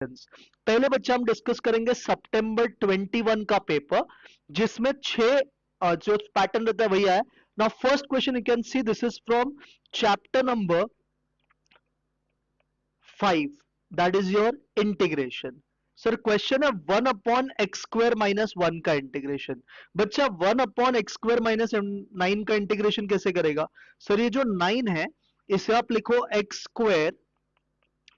पहले बच्चा हम डिस्कस करेंगे सितंबर 21 का पेपर, जिसमें 6 जो पैटर्न रहता है वही आया। Now first question you can see this is from chapter number 5, that is your integration. Sir question है 1/x² - 1 का इंटीग्रेशन। बच्चा 1/x² - 9 का इंटीग्रेशन कैसे करेगा? सर ये जो 9 है इसे आप लिखो x²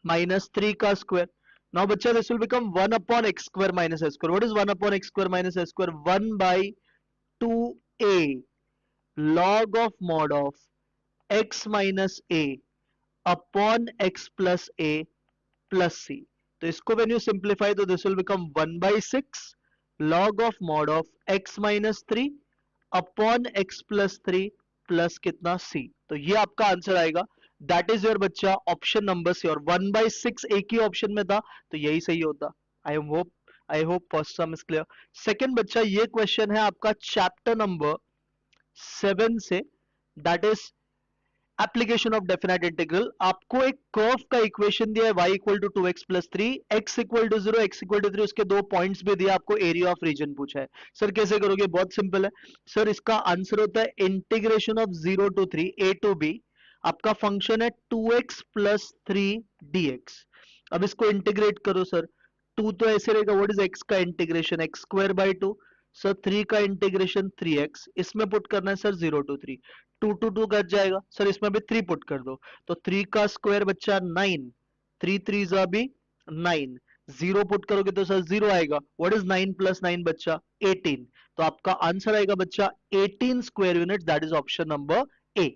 - 3 का स्क्वायर। नाउ बच्चा this will become 1/x² - s²। What is 1/x² - s²? 1/2a log of mod of x minus a upon x plus a plus c। तो इसको व्हेन यू सिंप्लीफाई तो this will become 1/6 log of mod of x minus 3 upon x plus 3 plus कितना c। तो ये आपका answer आएगा। That is your बच्चा option number सी। और 1/6 एक ही ऑप्शन में था तो यही सही होता। I hope first sum is clear. Second बच्चा ये क्वेश्चन है आपका चैप्टर नंबर 7 से, that is application of definite integral. आपको एक कर्व का इक्वेशन दिया है y equal to 2x plus 3, x equal to 0, x equal to 3, उसके 2 पॉइंट्स भी दिया, आपको एरिया ऑफ रीजन पूछा है। सर कैसे करोगे? बहुत सिंपल है सर, इसका आंसर होता है integration of 0 to 3 a to b। आपका फंक्शन है 2x प्लस 3 dx। अब इसको इंटीग्रेट करो सर, 2 तो ऐसे रहेगा, व्हाट इज x का इंटीग्रेशन? x²/2। सर 3 का इंटीग्रेशन 3x, इसमें पुट करना है सर 0 to 3, 2 to 2 कट जाएगा सर, इसमें भी 3 पुट कर दो तो 3 का स्क्वायर बच्चा 9, 3 3 जा भी 9, 0 पुट करोगे तो सर 0 आएगा। व्हाट इज 9 प्लस 9 बच्चा? 18। तो आपका आंसर आएगा बच्चा 18 square unit, that is option number A.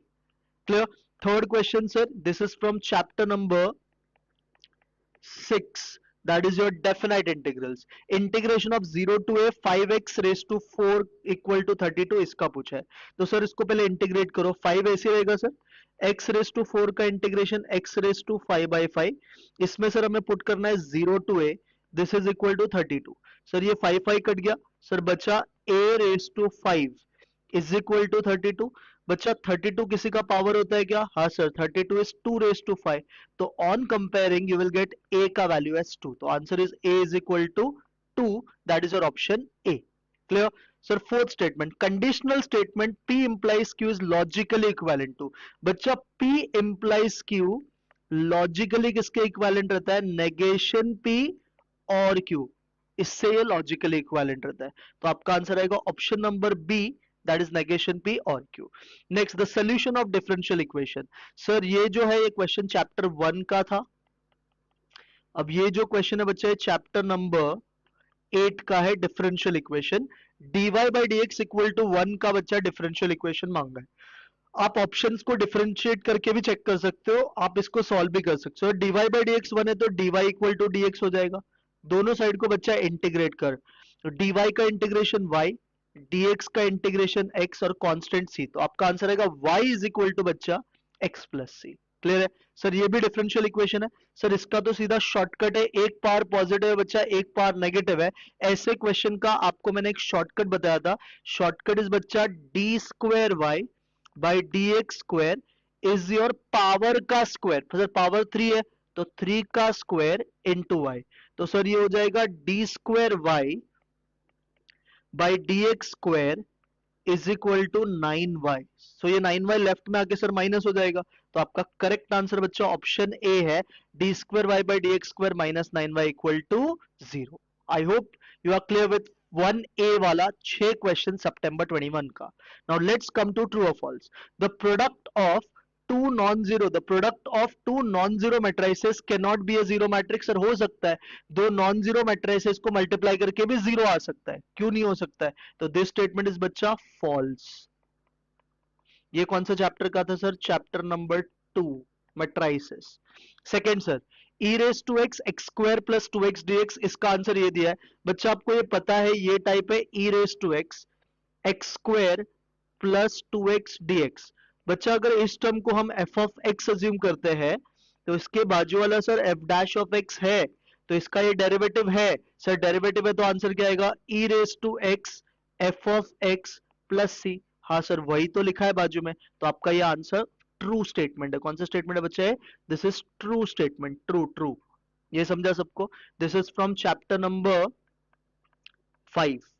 Clear? Third question sir, this is from chapter number 6, that is your definite integrals। Integration of 0 to a 5x⁴ equal to 32 इसका पूछा है। तो sir इसको पहले इंटीग्रेट करो, 5 ऐसे रहेगा सर, x⁴ का इंटीग्रेशन x⁵5/5, इसमें सर हमें पुट करना है 0 to a, this is equal to 32। Sir ये 5 5 कट गया सर, बचा a⁵5 इज इक्वल टू 32। बच्चा 32 किसी का पावर होता है क्या? हाँ सर, 32 इज 2⁵5। तो on comparing you will get a का वैल्यू एज 2, तो answer is a is equal to 2, that is your option A. Clear? Sir fourth statement, conditional statement p implies q is logically equivalent to। बच्चा p implies q logically किसके equivalent रहता है? Negation p और q, इससे ये logically equivalent रहता है। तो आपका आंसर आएगा option number B, that is negation p और q। Next, the solution of differential equation. Sir ये जो है ये क्वेश्चन चैप्टर 1 का था। अब ये जो क्वेश्चन है बच्चा, चैप्टर नंबर 8 का है, differential equation. dy/dx equal to 1 का बच्चा डिफरेंशियल इक्वेशन मांगा है। आप ऑप्शंस को डिफरेंशिएट करके भी चेक कर सकते हो, आप इसको सॉल्व भी कर सकते हो। dy/dx 1 है तो dy इक्वल टू dx हो जाएगा। दोनों साइड को बच्चा इंटीग्रेट कर, तो dy का इंटीग्रेशन y, dx का इंटीग्रेशन x और कांस्टेंट c। तो आपका आंसर आएगा y इज इक्वल टू बच्चा x प्लस c। क्लियर है सर? ये भी डिफरेंशियल इक्वेशन है सर, इसका तो सीधा शॉर्टकट है, एक पार पॉजिटिव है बच्चा, एक पार नेगेटिव है। ऐसे क्वेश्चन का आपको मैंने एक शॉर्टकट बताया था, शॉर्टकट इज बच्चा d²y/dx² इज योर पावर का स्क्वायर। सर पावर 3 है तो 3 का स्क्वायर इंटू y। तो सर ये हो जाएगा d²y/dx² is equal to 9y। सो ये 9y लेफ्ट में आके सर माइनस हो जाएगा। तो आपका करेक्ट आंसर बच्चा ऑप्शन ए है, d²y/dx² minus 9y equal to 0। I hope you are clear with 1a वाला 6 क्वेश्चन सितंबर 21 का। Now let's come to true और false. The product of two non zero matrices can not be a zero matrix. Sir हो सकता है, दो non zero matrices को multiply करके भी जीरो आ सकता है, क्यों नहीं हो सकता है? तो दिस स्टेटमेंट इज बच्चा फॉल्स। ये कौन सा चैप्टर का था sir? Chapter number 2, matrices. Second sir, e⁻x² + 2x dx, इसका आंसर ये दिया है बच्चा, आपको ये पता है ये टाइप है e⁻x² + 2x dx। बच्चा अगर इस टर्म को हम f ऑफ x अज्यूम करते हैं तो इसके बाजू वाला सर f' है, तो इसका ये डेरिवेटिव है सर, डेरिवेटिव है तो आंसर क्या आएगा? e⁻x f of x plus c। हाँ सर वही तो लिखा है बाजू में, तो आपका ये आंसर ट्रू स्टेटमेंट है। कौन सा स्टेटमेंट है बच्चे? This is true statement, true true. ये समझा सबको? This is from chapter number 5।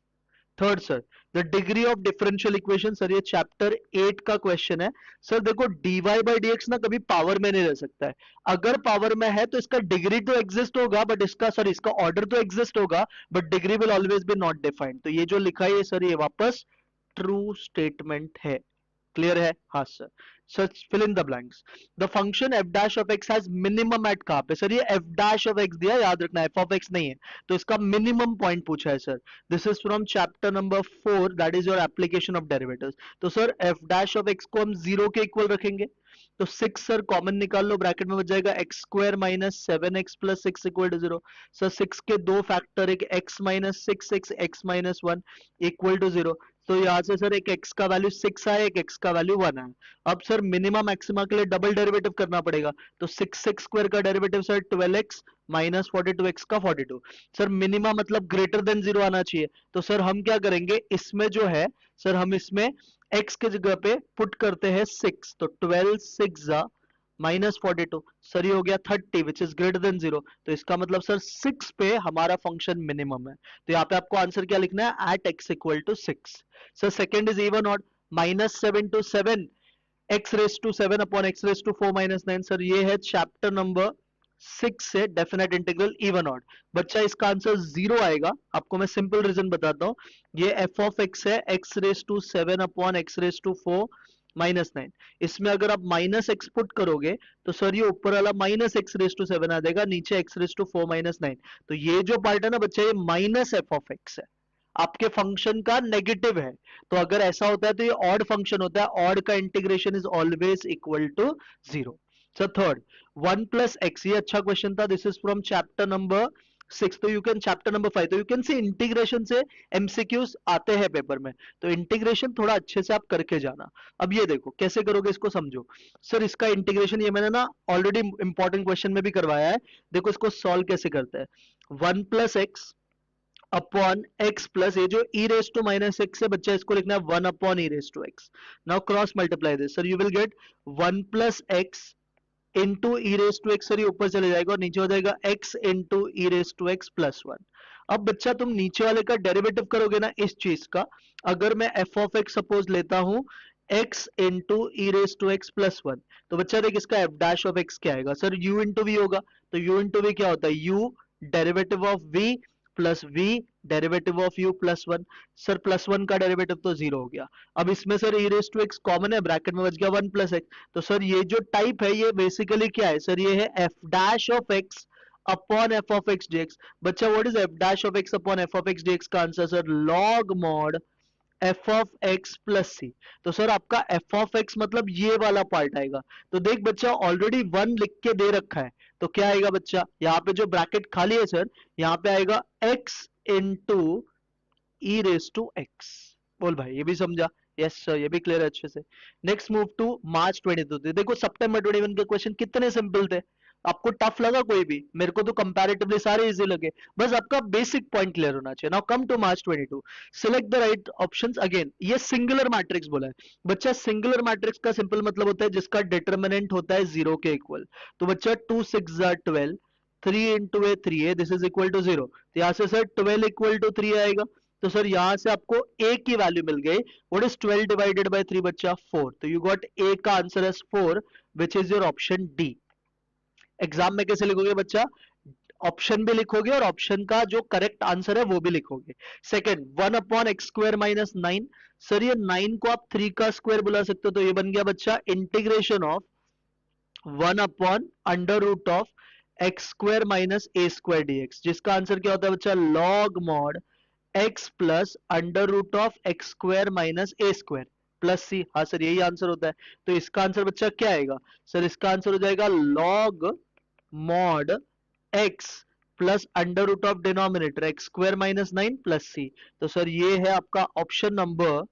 Third sir, the degree of differential equation, sir ये चैप्टर 8 का क्वेश्चन है। सर देखो dy बाई डी एक्स ना कभी पावर में नहीं रह सकता है। अगर पावर में है तो इसका डिग्री तो एग्जिस्ट होगा, बट इसका सर इसका ऑर्डर तो एग्जिस्ट होगा, but degree will always be not defined. तो ये जो लिखा है सर ये वापस ट्रू स्टेटमेंट है। क्लियर है? हाँ sir. Sir fill in the blanks. The function F dash of X has minimum at कहां पे? सर ये एफ डैश ऑफ एक्स दिया, याद रखना एफ ऑफ एक्स नहीं है, तो इसका मिनिमम पॉइंट पूछा है sir. This is from chapter number 4, that is your application of derivatives. तो sir F dash of X को हम 0 के इक्वल रखेंगे, तो 6 सर कॉमन निकाल लो, ब्रैकेट में बच जाएगा X square minus 7x plus 6 equal to 0। Sir 6 के दो फैक्टर, एक x minus 6 x minus 1 equal to 0। तो यहाँ से सर एक x का वैल्यू 6 आया, एक x का वैल्यू 1 आया। अब सर मिनिमा मैक्सिमा के लिए डबल डेरिवेटिव करना पड़ेगा, तो 6x स्क्वायर का derivative sir 12x minus 42x का 42। सर मिनिमा मतलब ग्रेटर देन 0 आना चाहिए, तो सर हम क्या करेंगे, इसमें जो है सर हम इसमें x के जगह पे पुट करते हैं 6, तो 12 6 माइनस 42, सर ये हो गया 30 विच इज ग्रेटर देन 0। तो इसका मतलब सर 6 पे हमारा फंक्शन मिनिमम है। तो यहाँ पे आपको आंसर क्या लिखना है, at x equal to 6। Sir second is even odd, minus 7 to 7 x raise to 7 upon x raise to 4 minus 9। Sir ये है चैप्टर नंबर 6 से डेफिनेट इंटीग्रल इवन ऑड। बच्चा इसका आंसर 0 आएगा, आपको मैं सिंपल रीजन बताता हूं। ये f ऑफ x है, x raise to 7 upon x raise to 4 minus 9। इसमें अगर आप माइनस एक्स पुट करोगे तो सर ये ऊपर वाला माइनस एक्स रेस टू 7 आ जाएगा, नीचे x रेस टू 4 माइनस 9। तो ये जो पार्ट है ना बच्चा, ये माइनस f ऑफ x है, आपके फंक्शन का नेगेटिव है। तो अगर ऐसा होता है तो ये ऑड फंक्शन होता है, ऑड का integration is always equal to 0। So third, 1 plus X, ये अच्छा क्वेश्चन था। This is from chapter number 6। तो यू कैन चैप्टर नंबर 5, तो यू कैन सी इंटीग्रेशन से एमसीक्यूज आते हैं पेपर में, तो इंटीग्रेशन थोड़ा अच्छे से आप करके जाना। अब ये देखो कैसे करोगे, इसको समझो। सर इसका इंटीग्रेशन ये मैंने ना ऑलरेडी इंपॉर्टेंट क्वेश्चन में भी करवाया है। देखो इसको सॉल्व कैसे करते हैं। 1 plus X upon x plus, ये जो e raise to minus X है बच्चा, इसको लिखना है 1 upon e raise to X. Now cross multiply this, sir you will get 1 plus X into e raise to X. Sir ये ऊपर चले जाएगा और नीचे हो जाएगा x into e raise to x plus 1। अब बच्चा तुम नीचे वाले का डेरिवेटिव करोगे ना इस चीज का, अगर मैं f ऑफ x सपोज लेता हूं x into e raise to x plus 1, तो बच्चा देख इसका f डैश ऑफ x क्या आएगा, सर u इंटू v होगा। तो u इंटू v क्या होता है, u derivative of v plus v derivative of u plus 1। Sir plus 1 का डेरिवेटिव तो 0 हो गया। अब इसमें sir e raise to x common है, ब्रैकेट में बच गया 1 प्लस x। तो सर ये जो टाइप है ये बेसिकली क्या है सर, ये है f dash of x upon f of x dx। बच्चा what is f dash of x upon f of x dx का answer sir log mod f of x plus सी। तो sir आपका f of x मतलब ये वाला part आएगा। तो देख बच्चा ऑलरेडी 1 लिख के दे रखा है, तो क्या आएगा बच्चा, यहाँ पे जो ब्रैकेट खाली है सर, यहाँ पे आएगा x into e raise to X. बोल भाई ये भी समझा? यस सर, ये भी क्लियर है अच्छे से। Next move to March 22। देखो सितंबर 21 के क्वेश्चन कितने सिंपल थे। आपको टफ लगा कोई भी? मेरे को तो कंपैरेटिवली सारे इजी लगे, बस आपका बेसिक पॉइंट क्लियर होना चाहिए। Now come to March 22, select the right options. Again ये सिंगुलर मैट्रिक्स बोला है बच्चा, सिंगुलर मैट्रिक्स का सिंपल मतलब होता है जिसका डिटरमिनेंट होता है 0 के इक्वल। तो बच्चा 2 6 12, 3 into a 3a, this is equal to 0। तो यहाँ से सर 12 इक्वल टू 3 आएगा। तो सर यहां से आपको a की वैल्यू मिल गई, व्हाट इज 12 डिवाइडेड बाय 3 बच्चा 4। तो यू गॉट a का answer as 4 which is your option D. Exam में कैसे लिखोगे बच्चा, ऑप्शन भी लिखोगे और ऑप्शन का जो करेक्ट आंसर है वो भी लिखोगे। Second, 1 upon x square minus 9। Sir ये 9 को आप 3 का स्क्वायर बुला सकते हो, तो ये बन गया बच्चा integration of 1 upon under root of X square minus A square d x, जिसका आंसर क्या होता है बच्चा, log mod x plus under root of X square minus A square plus C. हाँ सर यही आंसर होता है। तो इसका आंसर बच्चा क्या आएगा सर, इसका आंसर हो जाएगा log mod x plus under root of denominator X square minus 9 plus सी। तो सर ये है आपका ऑप्शन नंबर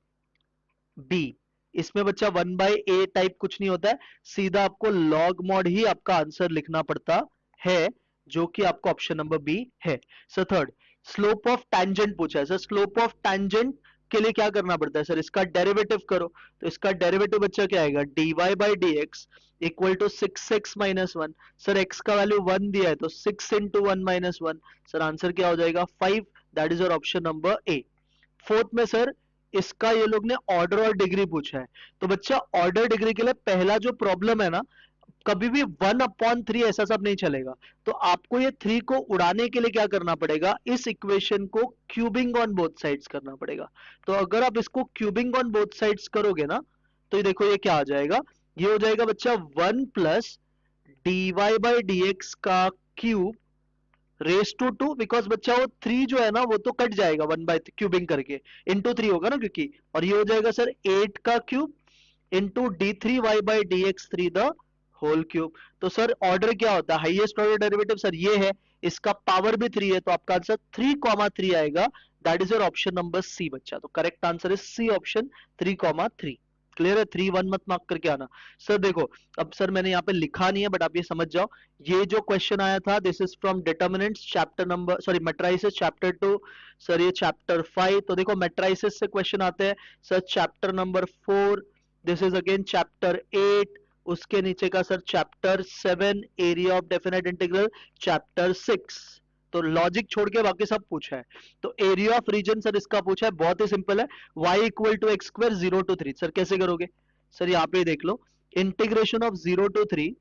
बी। इसमें बच्चा 1 बाई ए टाइप कुछ नहीं होता है, सीधा आपको लॉग मॉड ही आपका आंसर लिखना पड़ता है, जो कि आपका ऑप्शन नंबर बी है। Sir third, slope of tangent पूछा है। सर स्लोप ऑफ टैंजेंट उसके लिए क्या करना पड़ता है सर, इसका डेरिवेटिव करो। तो इसका डेरिवेटिव बच्चा क्या आएगा, dy by D X equal to 6x-1। Sir x का वैल्यू 1 दिया है तो 6 इंटू 1 माइनस 1, सर आंसर क्या हो जाएगा 5। That is your option number A. Fourth में सर इसका ये लोग ने ऑर्डर और डिग्री पूछा है। तो बच्चा ऑर्डर डिग्री के लिए पहला जो प्रॉब्लम है ना, कभी भी 1/3 ऐसा सब नहीं चलेगा। तो आपको ये 3 को उड़ाने के लिए क्या करना पड़ेगा, इस इक्वेशन को क्यूबिंग ऑन बोथ साइड्स करना पड़ेगा। तो अगर आप इसको क्यूबिंग ऑन बोथ साइड्स करोगे ना, तो ये देखो ये क्या आ जाएगा, ये हो जाएगा बच्चा 1 plus D Y by D x का क्यूब रेस टू 2, बिकॉज बच्चा वो 3 जो है ना वो तो कट जाएगा 1 बाय क्यूबिंग करके, इंटू 3 होगा ना क्योंकि, और ये हो जाएगा सर 8 का cube into d3y by D X 3 the whole cube. तो सर ऑर्डर क्या होता है, हाईएस्ट ऑर्डर डेरिवेटिव सर ये है, इसका पावर भी 3 है, तो आपका आंसर 3,3 आएगा। That is your option number C बच्चा। तो correct answer is C option 3,3। Clear है, 3-1 मत मार्क करके आना। सर देखो अब सर मैंने यहाँ पे लिखा नहीं है बट आप ये समझ जाओ, ये जो क्वेश्चन आया था this is from determinants chapter number, sorry matrices chapter 2, sir ये चैप्टर 5। तो देखो मैट्रिसेस से क्वेश्चन आते हैं sir chapter number 4, this is again chapter 8, उसके नीचे का sir chapter 7 area of definite integral, chapter 6। तो लॉजिक छोड़ के बाकी सब पूछा है। तो एरिया ऑफ रीजन सर इसका पूछा है, बहुत ही सिंपल है, y equal to x square 0 to 3। Sir कैसे करोगे, सर यहाँ पे देख लो, integration of 0 to 3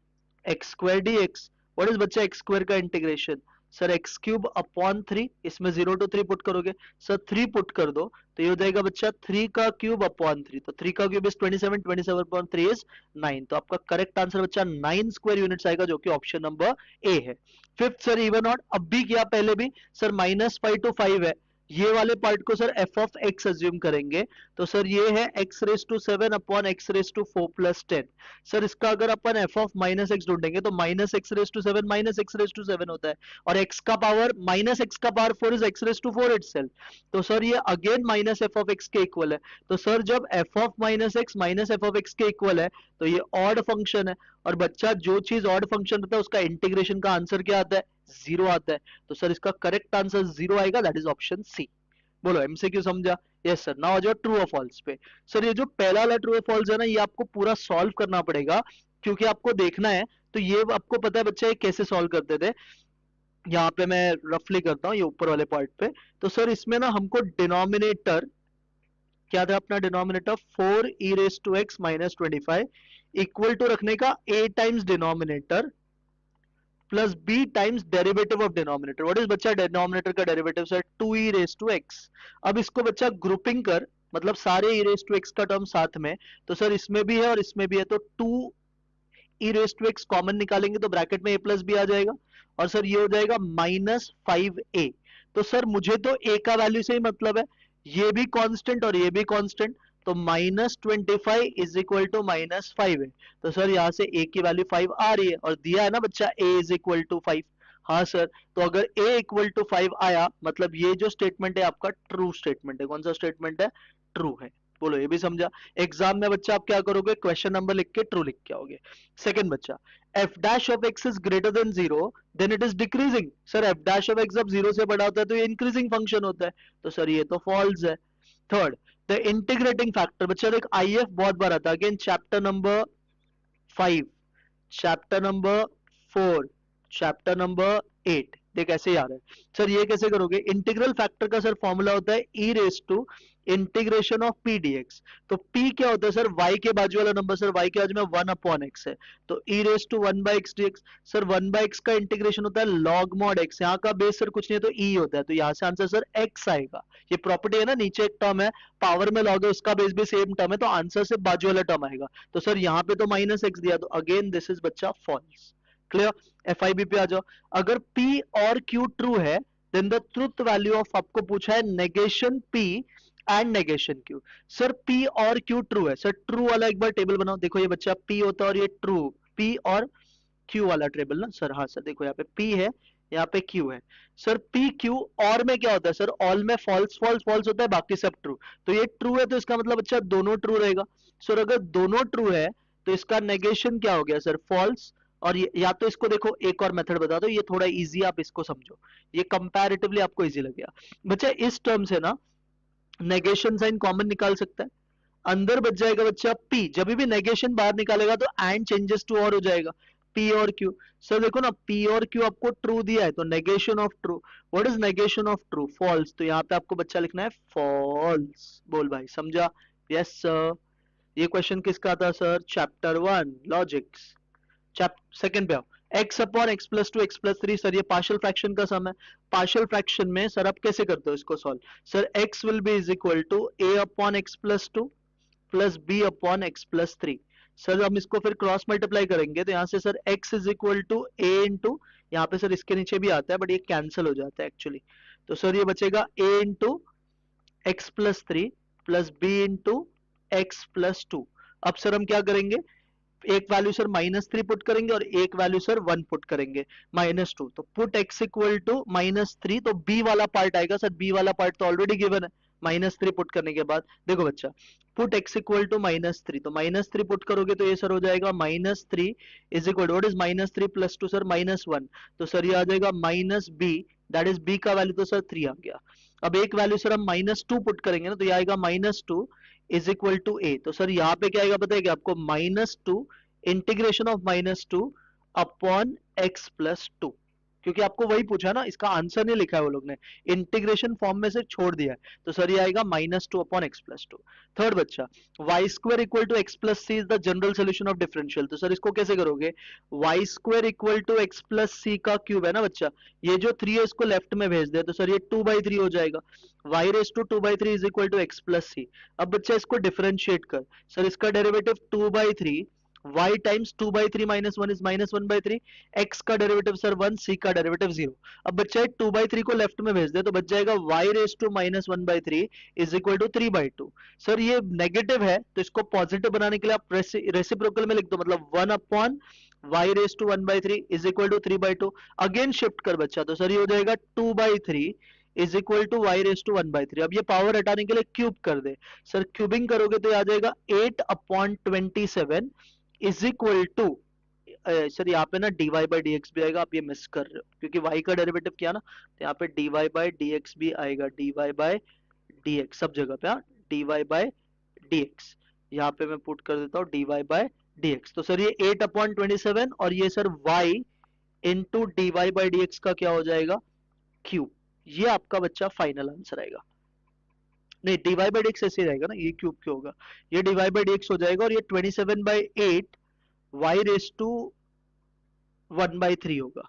X square D X. What is बच्चा एक्स स्क्वायर का integration, sir x cube upon 3, इसमें 0 to 3 पुट करोगे, सर 3 पुट कर दो तो ये हो जाएगा बच्चा 3 का क्यूब अपॉन 3, तो 3 का क्यूब इज 27, 27 अपॉन 3 इज 9। तो आपका करेक्ट आंसर बच्चा 9 स्क्वायर यूनिट्स आएगा, जो कि ऑप्शन नंबर ए है। फिफ्थ सर इवन ऑड, अब भी किया पहले भी सर -5 to 5 है, ये वाले पार्ट को sir F of X assume करेंगे। तो सर ये है X raise to 7 upon X raise to 4 plus 10। Sir इसका अगर अपन एफ ऑफ माइनस एक्स ढूंढेंगे तो minus x raise to 7 minus x raise to 7 होता है, और एक्स का पावर माइनस एक्स का power 4 is X raise to 4 itself. तो सर ये again minus F of x के इक्वल है। तो सर जब F of minus x minus F of x के इक्वल है तो ये ऑड फंक्शन है, और बच्चा जो चीज ऑड फंक्शन रहता है उसका इंटीग्रेशन का आंसर क्या आता है, 0 आता है। तो सर इसका करेक्ट आंसर 0 आएगा, दैट इज ऑप्शन सी। बोलो एमसीक्यू समझा, यस सर। नाउ आ जाओ ट्रू और फॉल्स पे। सर ये जो पहला वाला ट्रू और फॉल्स है ना, ये आपको पूरा सॉल्व करना पड़ेगा, क्योंकि आपको देखना है। तो ये आपको पता है बच्चा ये कैसे सॉल्व करते थे, यहाँ पे मैं रफली करता हूँ ये ऊपर वाले पार्ट पे। तो सर इसमें ना हमको डिनोमिनेटर क्या था, अपना denominator 4 e raise to x minus 25 equal to रखने का a times denominator plus b times derivative of denominator. What is बच्चा डिनोमिनेटर का derivative sir 2e raise to x। अब इसको बच्चा ग्रुपिंग कर, मतलब सारे e रेस टू x का टर्म साथ में, तो सर इसमें भी है और इसमें भी है, तो 2 e raise to x common निकालेंगे तो ब्रैकेट में a प्लस b आ जाएगा, और सर ये हो जाएगा -5a। तो सर मुझे तो a का वैल्यू से ही मतलब है, ये भी कांस्टेंट और ये भी कांस्टेंट, तो -25 इज इक्वल टू -5 है। तो सर यहाँ से a की वैल्यू 5 आ रही है, और दिया है ना बच्चा a इज इक्वल टू 5। हाँ सर, तो अगर a इक्वल टू 5 आया मतलब ये जो स्टेटमेंट है आपका ट्रू स्टेटमेंट है। कौन सा स्टेटमेंट है, ट्रू है। बोलो ये भी समझा। एग्जाम में बच्चा आप क्या करोगे, क्वेश्चन नंबर लिख के ट्रू लिख के आओगे। सेकंड बच्चा, f dash of x is greater than 0 then it is decreasing. Sir f dash of x जब 0 से बड़ा होता है तो ये इंक्रीजिंग फंक्शन होता है, तो सर ये तो फॉल्स है। थर्ड, द इंटीग्रेटिंग फैक्टर, बच्चा देख IF बहुत बार आता है, again chapter number 5, chapter number 4, chapter number 8, देख ऐसे ही आ रहा है। सर ये कैसे करोगे, इंटीग्रल फैक्टर का सर फॉर्मूला होता है e raise to integration of p dx। तो p क्या होता है सर, y के बाजू वाला नंबर, सर y के बाजू में 1 अपॉन x है, तो e raise to 1 by X dx। Sir 1 by x का इंटीग्रेशन होता है log mod x, यहाँ का बेस सर कुछ नहीं है तो e होता है, तो यहाँ से आंसर सर x आएगा। ये प्रॉपर्टी है ना, नीचे एक टर्म है पावर में लॉग है, उसका बेस भी सेम टर्म है, तो आंसर से बाजू वाला टर्म आएगा। तो सर यहाँ पे तो -x दिया, तो अगेन दिस इज बच्चा फॉल्स। क्लियर। FIB पे आ जाओ, अगर P और Q ट्रू है then the truth value of, आपको पूछा है negation P and negation Q। Sir P और Q ट्रू है, सर ट्रू वाला एक बार टेबल बनाओ, देखो ये बच्चा P होता है और ये ट्रू, P और Q वाला टेबल ना सर। हाँ सर देखो यहाँ पे P है, यहाँ पे Q है। सर P Q और में क्या होता है सर, ऑल में फॉल्स फॉल्स फॉल्स होता है, बाकी सब ट्रू। तो ये ट्रू है तो इसका मतलब अच्छा दोनों ट्रू रहेगा। सर अगर दोनों ट्रू है तो इसका नेगेशन क्या हो गया सर, फॉल्स। और या तो इसको देखो एक और मेथड बता दो, ये थोड़ा इजी आप इसको समझो, ये कंपैरेटिवली आपको इजी लगेगा। बच्चा इस टर्म से ना नेगेशन साइन कॉमन निकाल सकता है, अंदर बच जाएगा बच्चा पी, जब भी नेगेशन बाहर निकालेगा तो एंड चेंजेस टू और हो जाएगा, पी और क्यू। सर देखो ना, पी और क्यू आपको ट्रू दिया है तो negation of true, what is negation of true? False. तो यहाँ पे आपको बच्चा लिखना है फॉल्स। बोल भाई, समझा? Yes sir. ये क्वेश्चन किसका था सर? Chapter 1 logics. सेकंड पे आओ। x upon x plus to x plus three, sir ये पार्शियल फ्रैक्शन का सम है। पार्शियल फ्रैक्शन में सर आप कैसे करते हो इसको solve? Sir x will be is equal to a upon x plus two plus b upon x plus three. Sir हम इसको फिर क्रॉस मल्टीप्लाई करेंगे तो यहाँ से sir x is equal to a into, यहाँ पे सर इसके नीचे भी आता है बट ये कैंसिल हो जाता है एक्चुअली, तो सर ये बचेगा a into x plus three plus b into x plus two. अब सर हम क्या करेंगे, एक वैल्यू सर -3 पुट करेंगे और एक वैल्यू सर 1 पुट करेंगे, -2। तो पुट x इक्वल टू -3, तो b वाला पार्ट आएगा सर, b वाला पार्ट तो ऑलरेडी गिवन है, -3 पुट करने के बाद देखो बच्चा, पुट x इक्वल टू -3, तो -3 पुट करोगे तो ये सर हो जाएगा -3 is equal to, what is -3 plus 2 sir -1, तो सर ये आ जाएगा -b, दैट इज b का वैल्यू तो सर 3 आ गया। अब एक वैल्यू सर हम -2 पुट करेंगे ना, तो ये आएगा -2 इज इक्वल टू ए, तो सर यहाँ पे क्या आएगा पता है क्या आपको? -2 integration of -2 upon x plus 2, क्योंकि आपको वही पूछा ना, इसका आंसर नहीं लिखा है वो लोग ने, इंटीग्रेशन फॉर्म में से छोड़ दिया है, तो सर ये आएगा -2 अपॉन x प्लस 2। थर्ड बच्चा, Y square equal to x plus C is the general solution of differential, तो सर इसको कैसे करोगे? Y square equal to x plus सी का क्यूब है ना बच्चा, ये जो 3 है इसको लेफ्ट में भेज दे, तो सर ये 2/3 हो जाएगा, y raise to 2/3 is equal to x plus c. अब बच्चा इसको डिफरेंशिएट कर, सर इसका derivative 2/3, y times 2/3 minus 1 is -1/3, x का डेरिवेटिव सर 1, c का डेरिवेटिव 0। अब बच्चा 2/3 को लेफ्ट में भेज दे तो बच जाएगा y raise to -1/3 is equal to 3/2। Sir ये नेगेटिव है तो इसको पॉजिटिव बनाने के लिए आप रेसिप्रोकल में लिख दो, मतलब 1 upon y raise to 1/3 is equal to 3/2। Again shift कर बच्चा, तो सर ये हो जाएगा 2/3 is equal to y raise to 1/3। अब ये पावर हटाने के लिए क्यूब कर दे, सर क्यूबिंग करोगे तो ये आ जाएगा 8/27 इज इक्वल टू, सर यहाँ पे ना dy बाई डी एक्स भी आएगा, आप ये मिस कर रहे हो क्योंकि y का डेरिवेटिव किया ना, तो यहाँ पे dy बाई डी एक्स भी आएगा, dy बाई डी एक्स सब जगह पे, हाँ dy बाई डी एक्स, यहाँ पे मैं पुट कर देता हूँ dy बाई डी एक्स। तो सर ये 8/27 और ये sir y into dy by D x का क्या हो जाएगा? क्यूब। ये आपका बच्चा फाइनल आंसर आएगा। नहीं, dy बाई डी एक्स ऐसे रहेगा ना, ये क्यूब क्यों होगा, ये dy बाई डी एक्स हो जाएगा और ये 27/8 y रेस टू 1/3 होगा,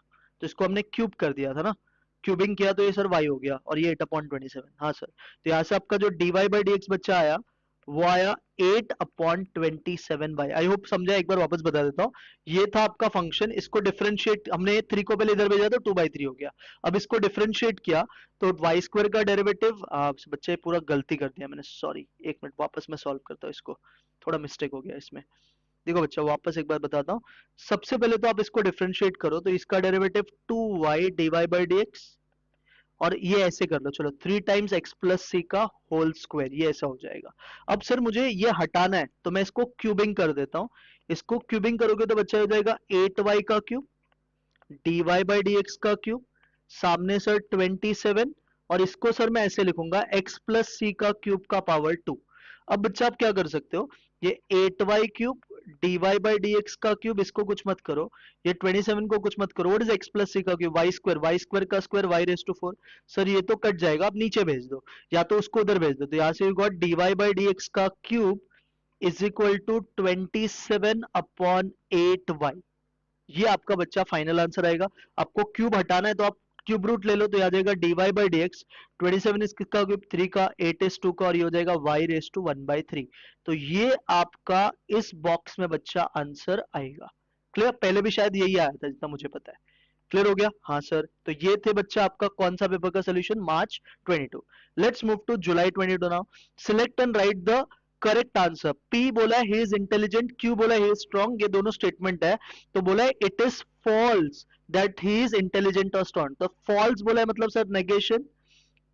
तो इसको हमने क्यूब कर दिया था ना, क्यूबिंग किया तो ये सर y हो गया और ये 8/27। हाँ सर, तो यहाँ से आपका जो dy बाई डी एक्स बच्चा आया वो आया 8/27 आई होप समझा, एक बार वापस बता देता हूँ। ये था आपका फंक्शन, इसको डिफरेंशिएट हमने 3 को पहले इधर भेजा तो 2/3 हो गया, अब इसको डिफरेंशिएट किया तो वाई स्क्वायर का डेरिवेटिव, बच्चे पूरा गलती कर दिया मैंने, सॉरी, एक मिनट वापस मैं सॉल्व करता हूँ इसको, थोड़ा मिस्टेक हो गया इसमें। देखो बच्चा वापस एक बार बताता हूँ, सबसे पहले तो आप इसको डिफरेंशिएट करो, तो इसका derivative 2y dy by D x, और ये ऐसे कर लो, चलो 3 टाइम्स एक्स प्लस सी का होल स्क्वायर, ये ऐसा हो जाएगा। अब सर मुझे ये हटाना है तो मैं इसको क्यूबिंग कर देता हूँ, इसको क्यूबिंग करोगे तो बच्चा हो जाएगा 8y का cube dy by D x का क्यूब, सामने सर 27, और इसको सर मैं ऐसे लिखूंगा x प्लस सी का क्यूब का पावर 2। अब बच्चा आप क्या कर सकते हो, ये 8y cube dy by D x का क्यूब, इसको कुछ मत करो, ये 27 को कुछ मत करो, व्हाट इज x प्लस सी का क्यूब? y स्क्वायर का square y raise to 4। Sir ये तो कट जाएगा, आप नीचे भेज दो या तो उसको उधर भेज दो, तो यहाँ से you got dy by D x का cube is equal to 27/8y। ये आपका बच्चा फाइनल आंसर आएगा। आपको क्यूब हटाना है तो आप क्यूब रूट ले लो, तो आ जाएगा dy बाई डी एक्स, 27 इस किसका क्यूब 3 का, 8 इज 2 का, और ये हो जाएगा y रेस टू 1/3। तो ये आपका इस बॉक्स में बच्चा आंसर आएगा। क्लियर? पहले भी शायद यही आया था जितना मुझे पता है। क्लियर हो गया? हाँ सर, तो ये थे बच्चा आपका कौन सा पेपर का solution, March 22। Let's move to July 22 now. Select and write the correct answer. P बोला है ही इज इंटेलिजेंट, Q बोला है ही इज स्ट्रॉन्ग, ये दोनों स्टेटमेंट है, तो बोला है it is false that he is intelligent और स्ट्रॉन्ग, तो फॉल्स बोला है मतलब sir negation,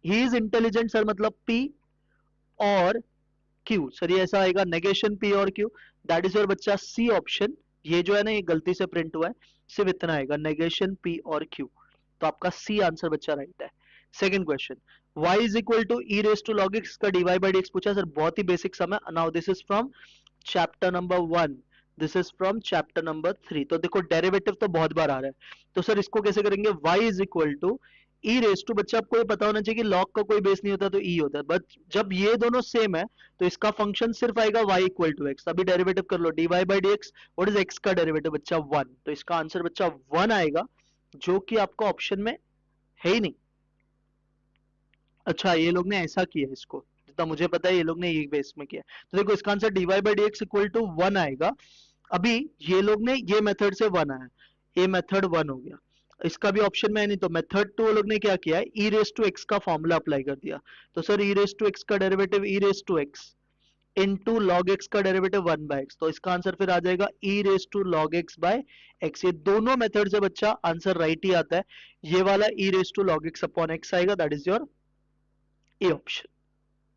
he is intelligent sir मतलब P और Q, सर ये ऐसा आएगा नेगेशन P और Q, दैट इज योर बच्चा सी ऑप्शन। ये जो है ना ये गलती से प्रिंट हुआ है, सिर्फ इतना आएगा नेगेशन P और Q, तो आपका सी आंसर बच्चा राइट है। Second question, y is equal to e raise to log x का dy बाई dx पूछा सर, बहुत ही बेसिक सम है। Now this is from chapter number 1, this is from chapter number 3। तो देखो derivative तो बहुत बार आ रहा है, तो सर इसको कैसे करेंगे, y is equal to e raise to, बच्चा आपको ये पता होना चाहिए कि लॉग का कोई बेस नहीं होता तो ई होता है, बट जब ये दोनों सेम है तो इसका फंक्शन सिर्फ आएगा y इक्वल टू एक्स। अभी डेरिवेटिव कर लो dy by dx, what is x का डेरिवेटिव बच्चा 1, तो इसका आंसर बच्चा 1 आएगा, जो कि आपका ऑप्शन में है ही नहीं। अच्छा ये लोग ने ऐसा किया है, इसको जितना मुझे पता है ये लोग ने ये बेस में किया है। तो देखो इसका answer dy by dx equal to 1 आएगा। अभी ये लोग ने ये मेथड से 1 आया, ये मेथड 1 हो गया, इसका भी ऑप्शन में है नहीं, तो मेथड 2 लोग ने क्या किया है, ई रेस टू एक्स का फॉर्मूला अप्लाई कर दिया। तो sir e raise to x का derivative e raise to x into log x का डेरिवेटिव 1 बाय एक्स, तो इसका आंसर फिर आ जाएगा e raise to log x by x. ये दोनों मेथड से बच्चा आंसर राइट ही आता है। ये वाला e raise to log x upon x आएगा, that is your A option.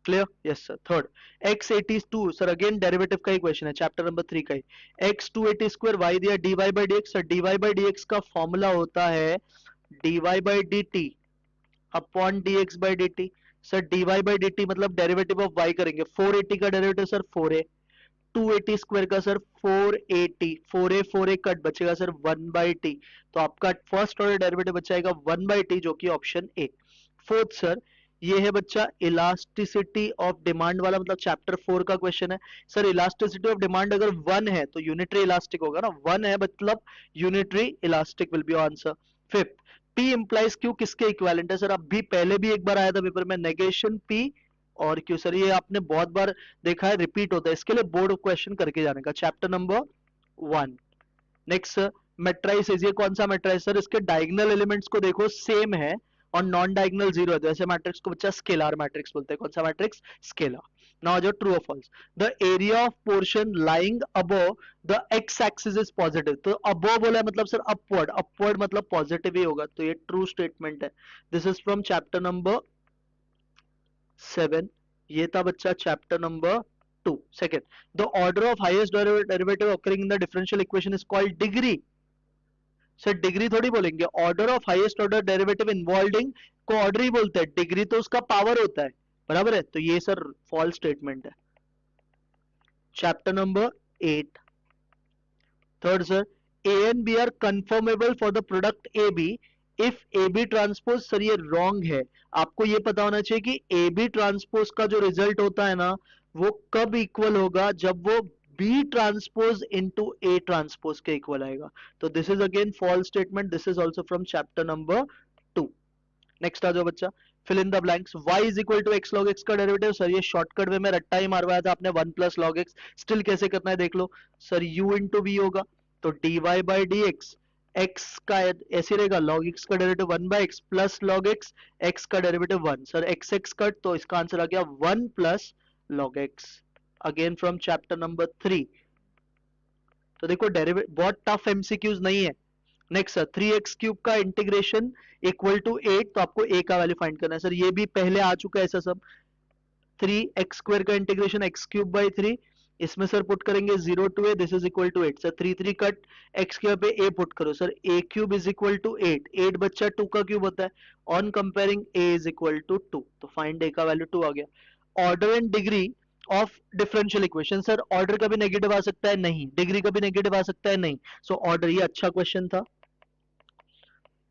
Clear? Yes sir. Third, x82 sir again derivative का ही क्वेश्चन है, चैप्टर नंबर 3 का ही। x280 स्क्वायर y दिया dy by dx, sir dy by dx का formula होता है dy by dt upon dx by dt। Sir dy by dt मतलब डेरिवेटिव ऑफ y करेंगे, 480 का डेरिवेटिव सर 4a, 280 स्क्वायर का सर 480, 4a 4a कट बचेगा sir 1 by T, तो आपका फर्स्ट ऑर्डर डेरिवेटिव बचाएगा 1 बाई टी, जो कि ऑप्शन ए। फोर्थ सर, ये है बच्चा इलास्टिसिटी ऑफ डिमांड वाला, मतलब चैप्टर 4 का क्वेश्चन है। सर इलास्टिसिटी ऑफ डिमांड अगर 1 है तो यूनिटरी इलास्टिक होगा ना, 1 है मतलब unitary elastic will be answer. Fifth, P implies Q किसके इक्विवेलेंट है, सर अभी पहले भी एक बार आया था पेपर में, नेगेशन P और Q। सर ये आपने बहुत बार देखा है, रिपीट होता है, इसके लिए बोर्ड क्वेश्चन करके जाने का, चैप्टर नंबर 1। नेक्स्ट मैट्राइसेस, ये कौन सा मैट्राइस, सर इसके डायगोनल एलिमेंट्स को देखो सेम है और नॉन डायगोनल जीरो है, तो ऐसे मैट्रिक्स को बच्चा स्केलर मैट्रिक्स बोलते हैं। कौन सा मैट्रिक्स, स्केलर। नाउ जो ट्रू और false, the area of portion lying above the x axis is positive, तो अबव बोला है मतलब सर अपवर्ड, अपवर्ड मतलब पॉजिटिव ही होगा, तो ये ट्रू स्टेटमेंट है। This is from chapter number 7, ये था बच्चा chapter number 2। Second, the order of highest derivative occurring in the differential equation is called degree. Sir degree थोड़ी बोलेंगे, order of highest order derivative involving को order ही बोलते हैं, degree तो उसका पावर होता है, बराबर है, तो ये सर फॉल्स स्टेटमेंट है। Chapter number 8। Third sir, A and B are conformable for the product A B if A B transpose, sir ये रॉन्ग है। आपको ये पता होना चाहिए कि ए बी ट्रांसपोज का जो रिजल्ट होता है ना, वो कब इक्वल होगा, जब वो B transpose into A transpose के इक्वल आएगा, तो this is again false statement. This is also from chapter number 2। Next आ जाओ बच्चा, fill in the blanks. y is equal to x log x का डेरिवेटिव, सर ये shortcut way में रट्टा ही मारवाया था आपने, 1 प्लस लॉग एक्स। स्टिल कैसे करना है देख लो, सर u इंटू वी होगा, तो dy बाई डी एक्स का ऐसे रहेगा, लॉग एक्स का derivative 1 by x plus log x का डेरिवेटिव 1, सर x कट, तो इसका आंसर आ गया 1 plus log x, again from chapter number 3। तो देखो डेरिवेटिव बहुत टफ एमसीक्यूज नहीं है। नेक्स्ट सर, 3x क्यूब का इंटीग्रेशन इक्वल टू 8, तो आपको a का वैल्यू फाइंड करना है। सर ये भी पहले आ चुका है ऐसा सब, 3x स्क्वायर का इंटीग्रेशन x क्यूब बाई 3, इसमें सर पुट करेंगे 0 to a, this is equal to 8। Sir 3 3 cut, x cube पे a पुट करो, sir a cube is equal to 8, 8 बच्चा 2 का क्यूब होता है, on comparing a is equal to 2, तो find a का वैल्यू 2 आ गया। Order and degree of differential equation, sir order का भी नेगेटिव आ सकता है, नहीं, डिग्री का भी नेगेटिव आ सकता है, नहीं, सो ऑर्डर, ये अच्छा क्वेश्चन था।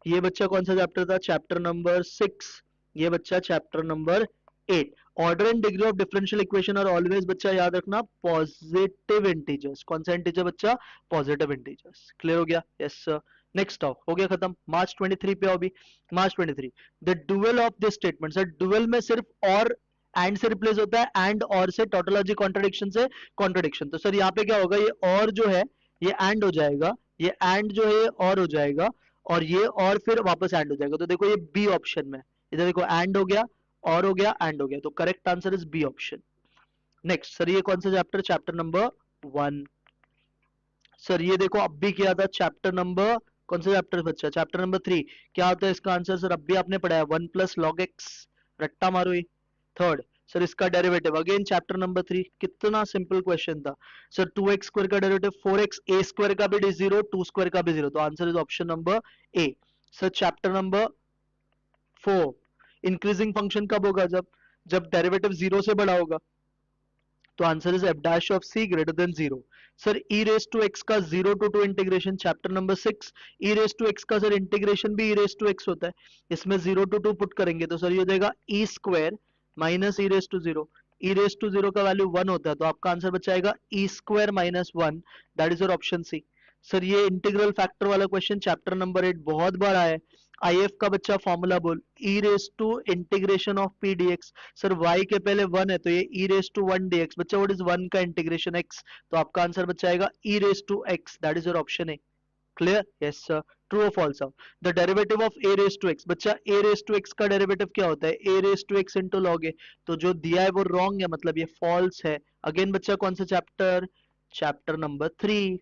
ये बच्चा कौन सा चैप्टर था, चैप्टर नंबर 6, ये बच्चा chapter number 8। Order and degree of differential equation और ऑलवेज बच्चा याद रखना पॉजिटिव इंटीजर्स। कौन सा इंटीजर बच्चा, पॉजिटिव इंटीजर्स। क्लियर हो गया? Yes sir. नेक्स्ट ऑफ हो गया खत्म। मार्च 23 पे अभी, मार्च 23, the dual of this statement, sir dual में सिर्फ और एंड से रिप्लेस होता है, एंड और से, टोटोलॉजी कॉन्ट्रडिक्शन से कॉन्ट्रडिक्शन, तो सर यहाँ पे क्या होगा, ये और जो है ये एंड हो जाएगा, ये एंड जो है और हो जाएगा, और ये और फिर वापस एंड हो जाएगा, तो देखो ये बी ऑप्शन में, इधर देखो एंड हो गया, और हो गया, एंड हो गया, तो correct answer is B option. Next sir, ये कौन सा चैप्टर, चैप्टर नंबर 1। सर ये देखो अब भी किया था, चैप्टर नंबर, कौन सा चैप्टर बच्चा, चैप्टर नंबर 3। क्या होता है इसका आंसर, सर अब भी आपने पढ़ा है 1 प्लस लॉग एक्स, रट्टा मारो ये। थर्ड सर, इसका डेरिवेटिव अगेन चैप्टर नंबर 3, कितना सिंपल क्वेश्चन था सर। 2x स्क्वायर का डेरिवेटिव 4x, a स्क्वायर का भी 0, 2 स्क्वायर का भी 0, तो answer is option number A. Sir chapter number 4, increasing function कब होगा? जब डेरिवेटिव जीरो से बड़ा होगा। तो answer is f dash of c greater than zero. Sir e raise to x का 0 to 2 integration chapter number 6। E raise to x का sir integration भी ई रेस टू एक्स होता है, इसमें 0 to 2 पुट करेंगे तो सर ये हो जाएगा e square minus e raise to zero. E raise to zero का वैल्यू 1 होता है, तो आपका आंसर बच जाएगा e square minus 1, that is your option C. Sir ये इंटीग्रल फैक्टर वाला क्वेश्चन चैप्टर नंबर 8 बहुत बार आया है। आईएफ का बच्चा फॉर्मूला बोल, e raise to integration of p dx. Sir y के पहले 1 है तो ये e रेस टू 1 dx। बच्चा व्हाट इज 1 का इंटीग्रेशन x, तो आपका आंसर बच जाएगा e raise to x, that is your option A. Clear? Yes sir. True और false? The derivative of a raise to x, बच्चा a रेस टू x का derivative क्या होता है? a raise to x into log a। तो जो दिया है वो रॉन्ग है, मतलब ये फॉल्स है। अगेन बच्चा कौन सा chapter? Chapter number 3।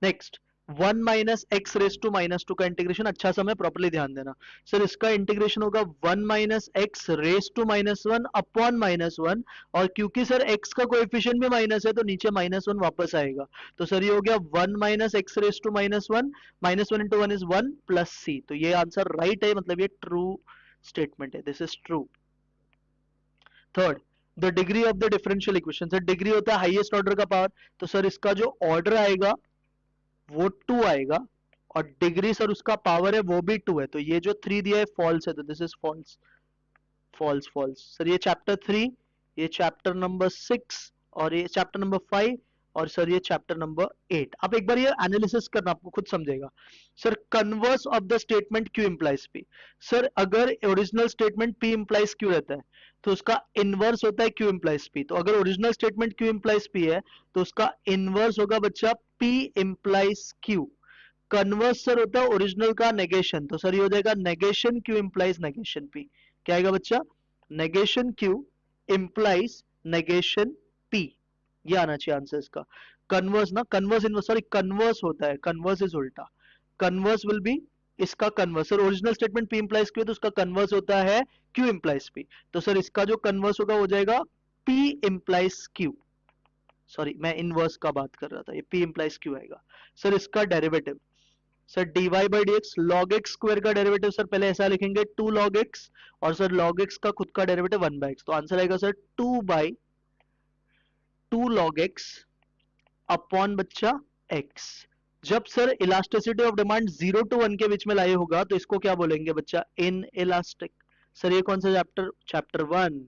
Next 1 minus x raise to minus two का इंटीग्रेशन, अच्छा सा मैं प्रॉपर्ली ध्यान देना। सर इसका इंटीग्रेशन होगा 1 minus x raise to minus one upon minus one, और क्योंकि सर एक्स का कोएफिशिएंट भी माइनस है तो नीचे माइनस वन वापस आएगा। तो सर ये हो गया 1 minus x raise to minus one, minus one into one is 1 plus सी। तो ये आंसर राइट है, मतलब ये ट्रू स्टेटमेंट है, this is true. Third, the degree of the differential equation. Sir degree होता है हाईएस्ट ऑर्डर का पावर, तो सर इसका जो ऑर्डर आएगा वो 2 आएगा, और डिग्री सर उसका पावर है वो भी 2 है। तो ये जो 3 दिया है फॉल्स है, तो this is false, false false. Sir ये चैप्टर 3, ये चैप्टर नंबर 6, और ये चैप्टर नंबर 5, और सर ये चैप्टर नंबर 8। आप एक बार ये एनालिसिस करना, आपको खुद समझेगा। Sir converse of the statement q implies p. Sir अगर original statement p implies q रहता है तो उसका इनवर्स होता है क्यू इंप्लाइज पी। तो अगर original statement q implies P है तो उसका इनवर्स होगा बच्चा P implies Q. Converse sir होता है ओरिजिनल का नेगेशन, तो सर ये हो जाएगा negation Q implies negation P. क्या आएगा बच्चा? Negation Q implies negation P, ये आना चाहिए आंसर इसका। कन्वर्स ना, कन्वर्स इनवर्स, सॉरी कन्वर्स होता है, कन्वर्स इज उल्टा। कन्वर्स विल बी इसका converse. Sir original statement p implies Q, तो उसका कन्वर्स होता है क्यू इंप्लाइज पी। तो सर इसका जो कन्वर्स होगा हो जाएगा पी इंप्लाइज क्यू। सॉरी मैं इनवर्स का बात कर रहा था, ये पी इंप्लाइज क्यू आएगा। सर इसका derivative, sir dy by D x, log x square का डेरिवेटिव सर पहले ऐसा लिखेंगे 2 लॉग एक्स, और सर लॉग एक्स का खुद का डेरिवेटिव 1 बाई एक्स। तो आंसर आएगा sir 2 by 2 log x upon बच्चा एक्स। जब sir elasticity of demand 0 to 1 के बीच में लाए होगा तो इसको क्या बोलेंगे बच्चा? In elastic. सर ये कौन सा चैप्टर? चैप्टर 1।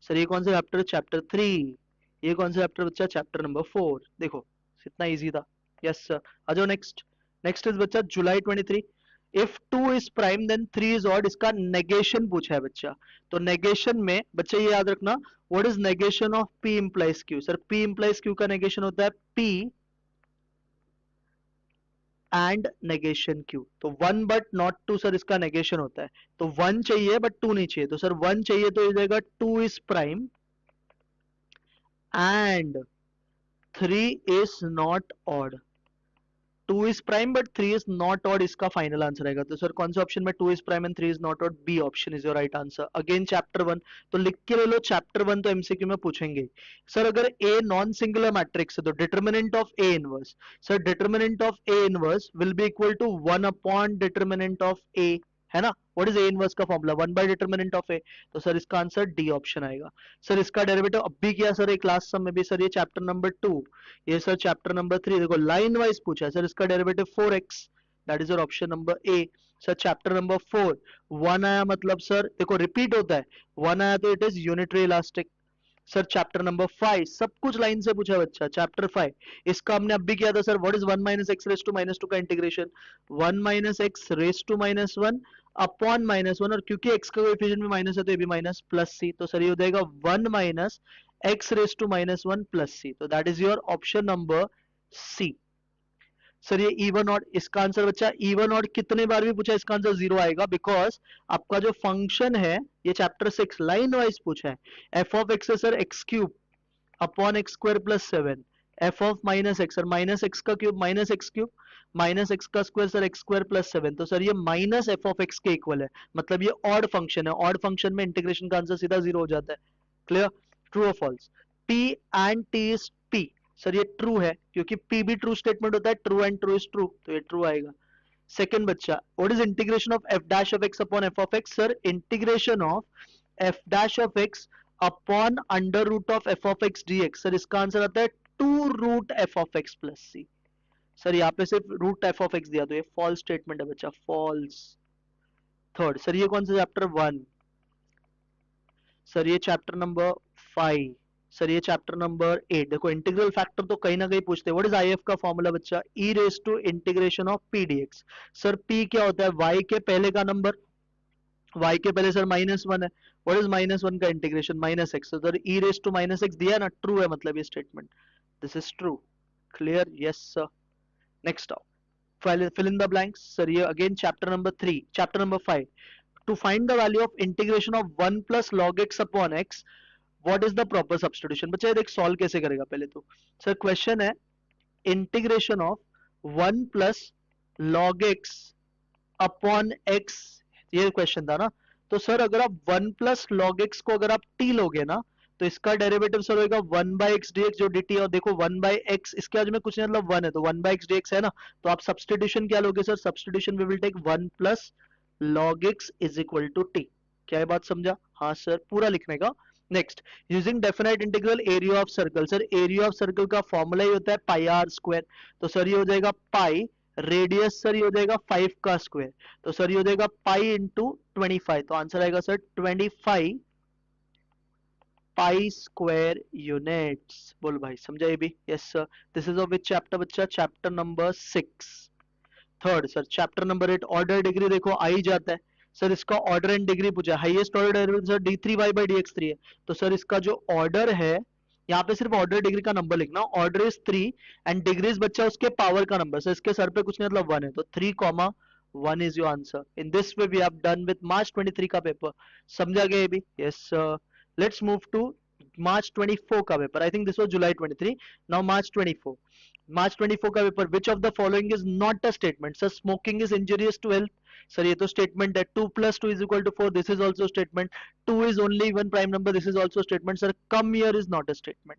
सर ये कौन सा चैप्टर? चैप्टर 3। ये कौन सा चैप्टर बच्चा? Chapter number 4। देखो इतना इजी था। Yes sir. आ जाओ नेक्स्ट। नेक्स्ट इज बच्चा July 23। If 2 is prime then 3 is odd, इसका नेगेशन पूछा है बच्चा। तो नेगेशन में बच्चा ये याद रखना, what is negation of p implies q? Sir p implies q का नेगेशन होता है p एंड नेगेशन q। तो 1 बट नॉट 2 सर इसका नेगेशन होता है। तो 1 चाहिए बट 2 नहीं चाहिए, तो सर 1 चाहिए तो हो जाएगा 2 is prime and 3 is not odd. 2 is prime but 3 is not odd, इसका फाइनल आंसर आएगा। तो सर कौन से ऑप्शन में 2 is prime and 3 is not odd? B option is your right answer. Again chapter 1, तो लिख के ले लो चैप्टर 1, तो एमसीक्यू में पूछेंगे। सर अगर ए नॉन सिंगुलर मैट्रिक्स है तो determinant of A inverse, sir determinant of A inverse will be equal to 1 upon determinant of A, है ना? व्हाट इज ए इनवर्स का formula? 1 by determinant of A. तो sir इसका answer D option आएगा। Sir इसका derivative अब भी किया सर एक क्लास सम में भी। सर ये चैप्टर नंबर 2, ये सर चैप्टर नंबर 3, देखो लाइन वाइज पूछा है। सर इसका derivative 4x, that is your option number A. Sir chapter number 4 1 आया मतलब सर देखो रिपीट होता है, 1 आया तो it is unitary elastic. Sir chapter number 5 सब कुछ लाइन से पूछा है बच्चा। चैप्टर 5 इसका हमने अब भी किया था sir, what is 1 minus x raise to minus two का integration? 1 minus x raise to minus one upon minus one, और क्योंकि x का कोएफिशिएंट भी माइनस है तो ये भी माइनस प्लस सी। तो सर ये हो जाएगा 1 minus x raise to minus one plus सी। तो that is your option number C. Sir ये इवन ऑड, इसका आंसर बच्चा इवन ऑड कितने बार भी पूछा इसका आंसर 0 आएगा, बिकॉज आपका जो फंक्शन है ये चैप्टर 6 लाइन वाइज पूछा है। एफ ऑफ एक्स है sir x cube upon x square plus 7, f of minus x, sir minus x का cube minus x cube, minus x का square sir x square plus 7। तो sir ये minus F of x के equal है, मतलब ये odd function है। Odd function में इंटीग्रेशन का आंसर सीधा 0 हो जाता है। क्लियर? ट्रू और false? p and t is p। Sir ये ट्रू है क्योंकि p भी ट्रू स्टेटमेंट होता है, true and true is true, तो ये ट्रू आएगा। सेकंड बच्चा, what is integration of f dash of x upon f of x? Sir integration of f dash of x upon under root of f of x d x. Sir इसका answer आता है 2√f(x+c)। Sir यहाँ पे सिर्फ root F of x दिया, तो ये false statement है बच्चा, फॉल्स। थर्ड, सर ये कौन सा चैप्टर 1? सर ये चैप्टर नंबर 5। सर ये चैप्टर नंबर 8। देखो इंटीग्रल फैक्टर तो कहीं ना कहीं पूछते हैं। व्हाट इज आईएफ का फॉर्मूला बच्चा? E raise to integration of p dx. Sir p क्या होता है? वाई के पहले का नंबर, वाई के पहले सर -1 है। व्हाट इज -1 का integration? -x। Sir e raise to -x दिया है ना, ट्रू है मतलब ये statement, this is true. Clear? Yes sir. Next आओ, fill in the blanks। Sir ये again chapter number 3, chapter number 5। To find the value of integration of 1 plus log x upon x, what is the proper substitution? बच्चा ये देख solve कैसे करेगा पहले तो। Sir question है integration of 1 plus log x upon x, ये question था ना। तो सर अगर आप 1 प्लस log x को अगर आप t लोगे ना, तो इसका डेरिवेटिव सर होगा 1/x dx जो dt है। और देखो 1/x इसके आज में कुछ नहीं मतलब 1 है, तो 1/x dx है ना, तो आप सब्स्टिट्यूशन क्या लोगे sir? Substitution we will take 1 plus log x is equal to t। क्या ये बात समझा? हाँ सर, पूरा लिखने का। Next, using definite integral area of circle. Sir area of circle का फॉर्मूला ही होता है पाई आर स्क्वायर। तो सर ये हो जाएगा पाई, रेडियस सर ये हो जाएगा 5 का स्क्वायर, तो सर ये हो जाएगा पाई इंटू 25। तो आंसर आएगा सर 25 पाई स्क्वायर यूनिट्स। बोल भाई समझा ये भी? Yes sir. This is of which chapter बच्चा? Chapter number 6। Third sir chapter number 8, order degree देखो आ ही जाता है। सर इसका ऑर्डर एंड डिग्री पूछा है, highest order derivative sir d3y/dx3 है। तो सर इसका जो ऑर्डर है, यहाँ पे सिर्फ ऑर्डर डिग्री का नंबर लिखना, ऑर्डर इज 3 एंड डिग्रीज बच्चा उसके पावर का नंबर। सर इसके सर पे कुछ नहीं मतलब 1 है, तो 3, 1 is your answer. In this way we have done with March 23 का पेपर। समझा गया ये भी? Yes sir. Let's move to March 24 का paper. I think this was July 23, now March 24। March 24 का paper, which of the following is not a statement? सर स्मोकिंग इज इंजूरियस टू हेल्थ। सर ये तो स्टेटमेंट है। 2 + 2 = 4, this is also statement. 2 is only one prime number, this is also statement. Sir come here is not a statement.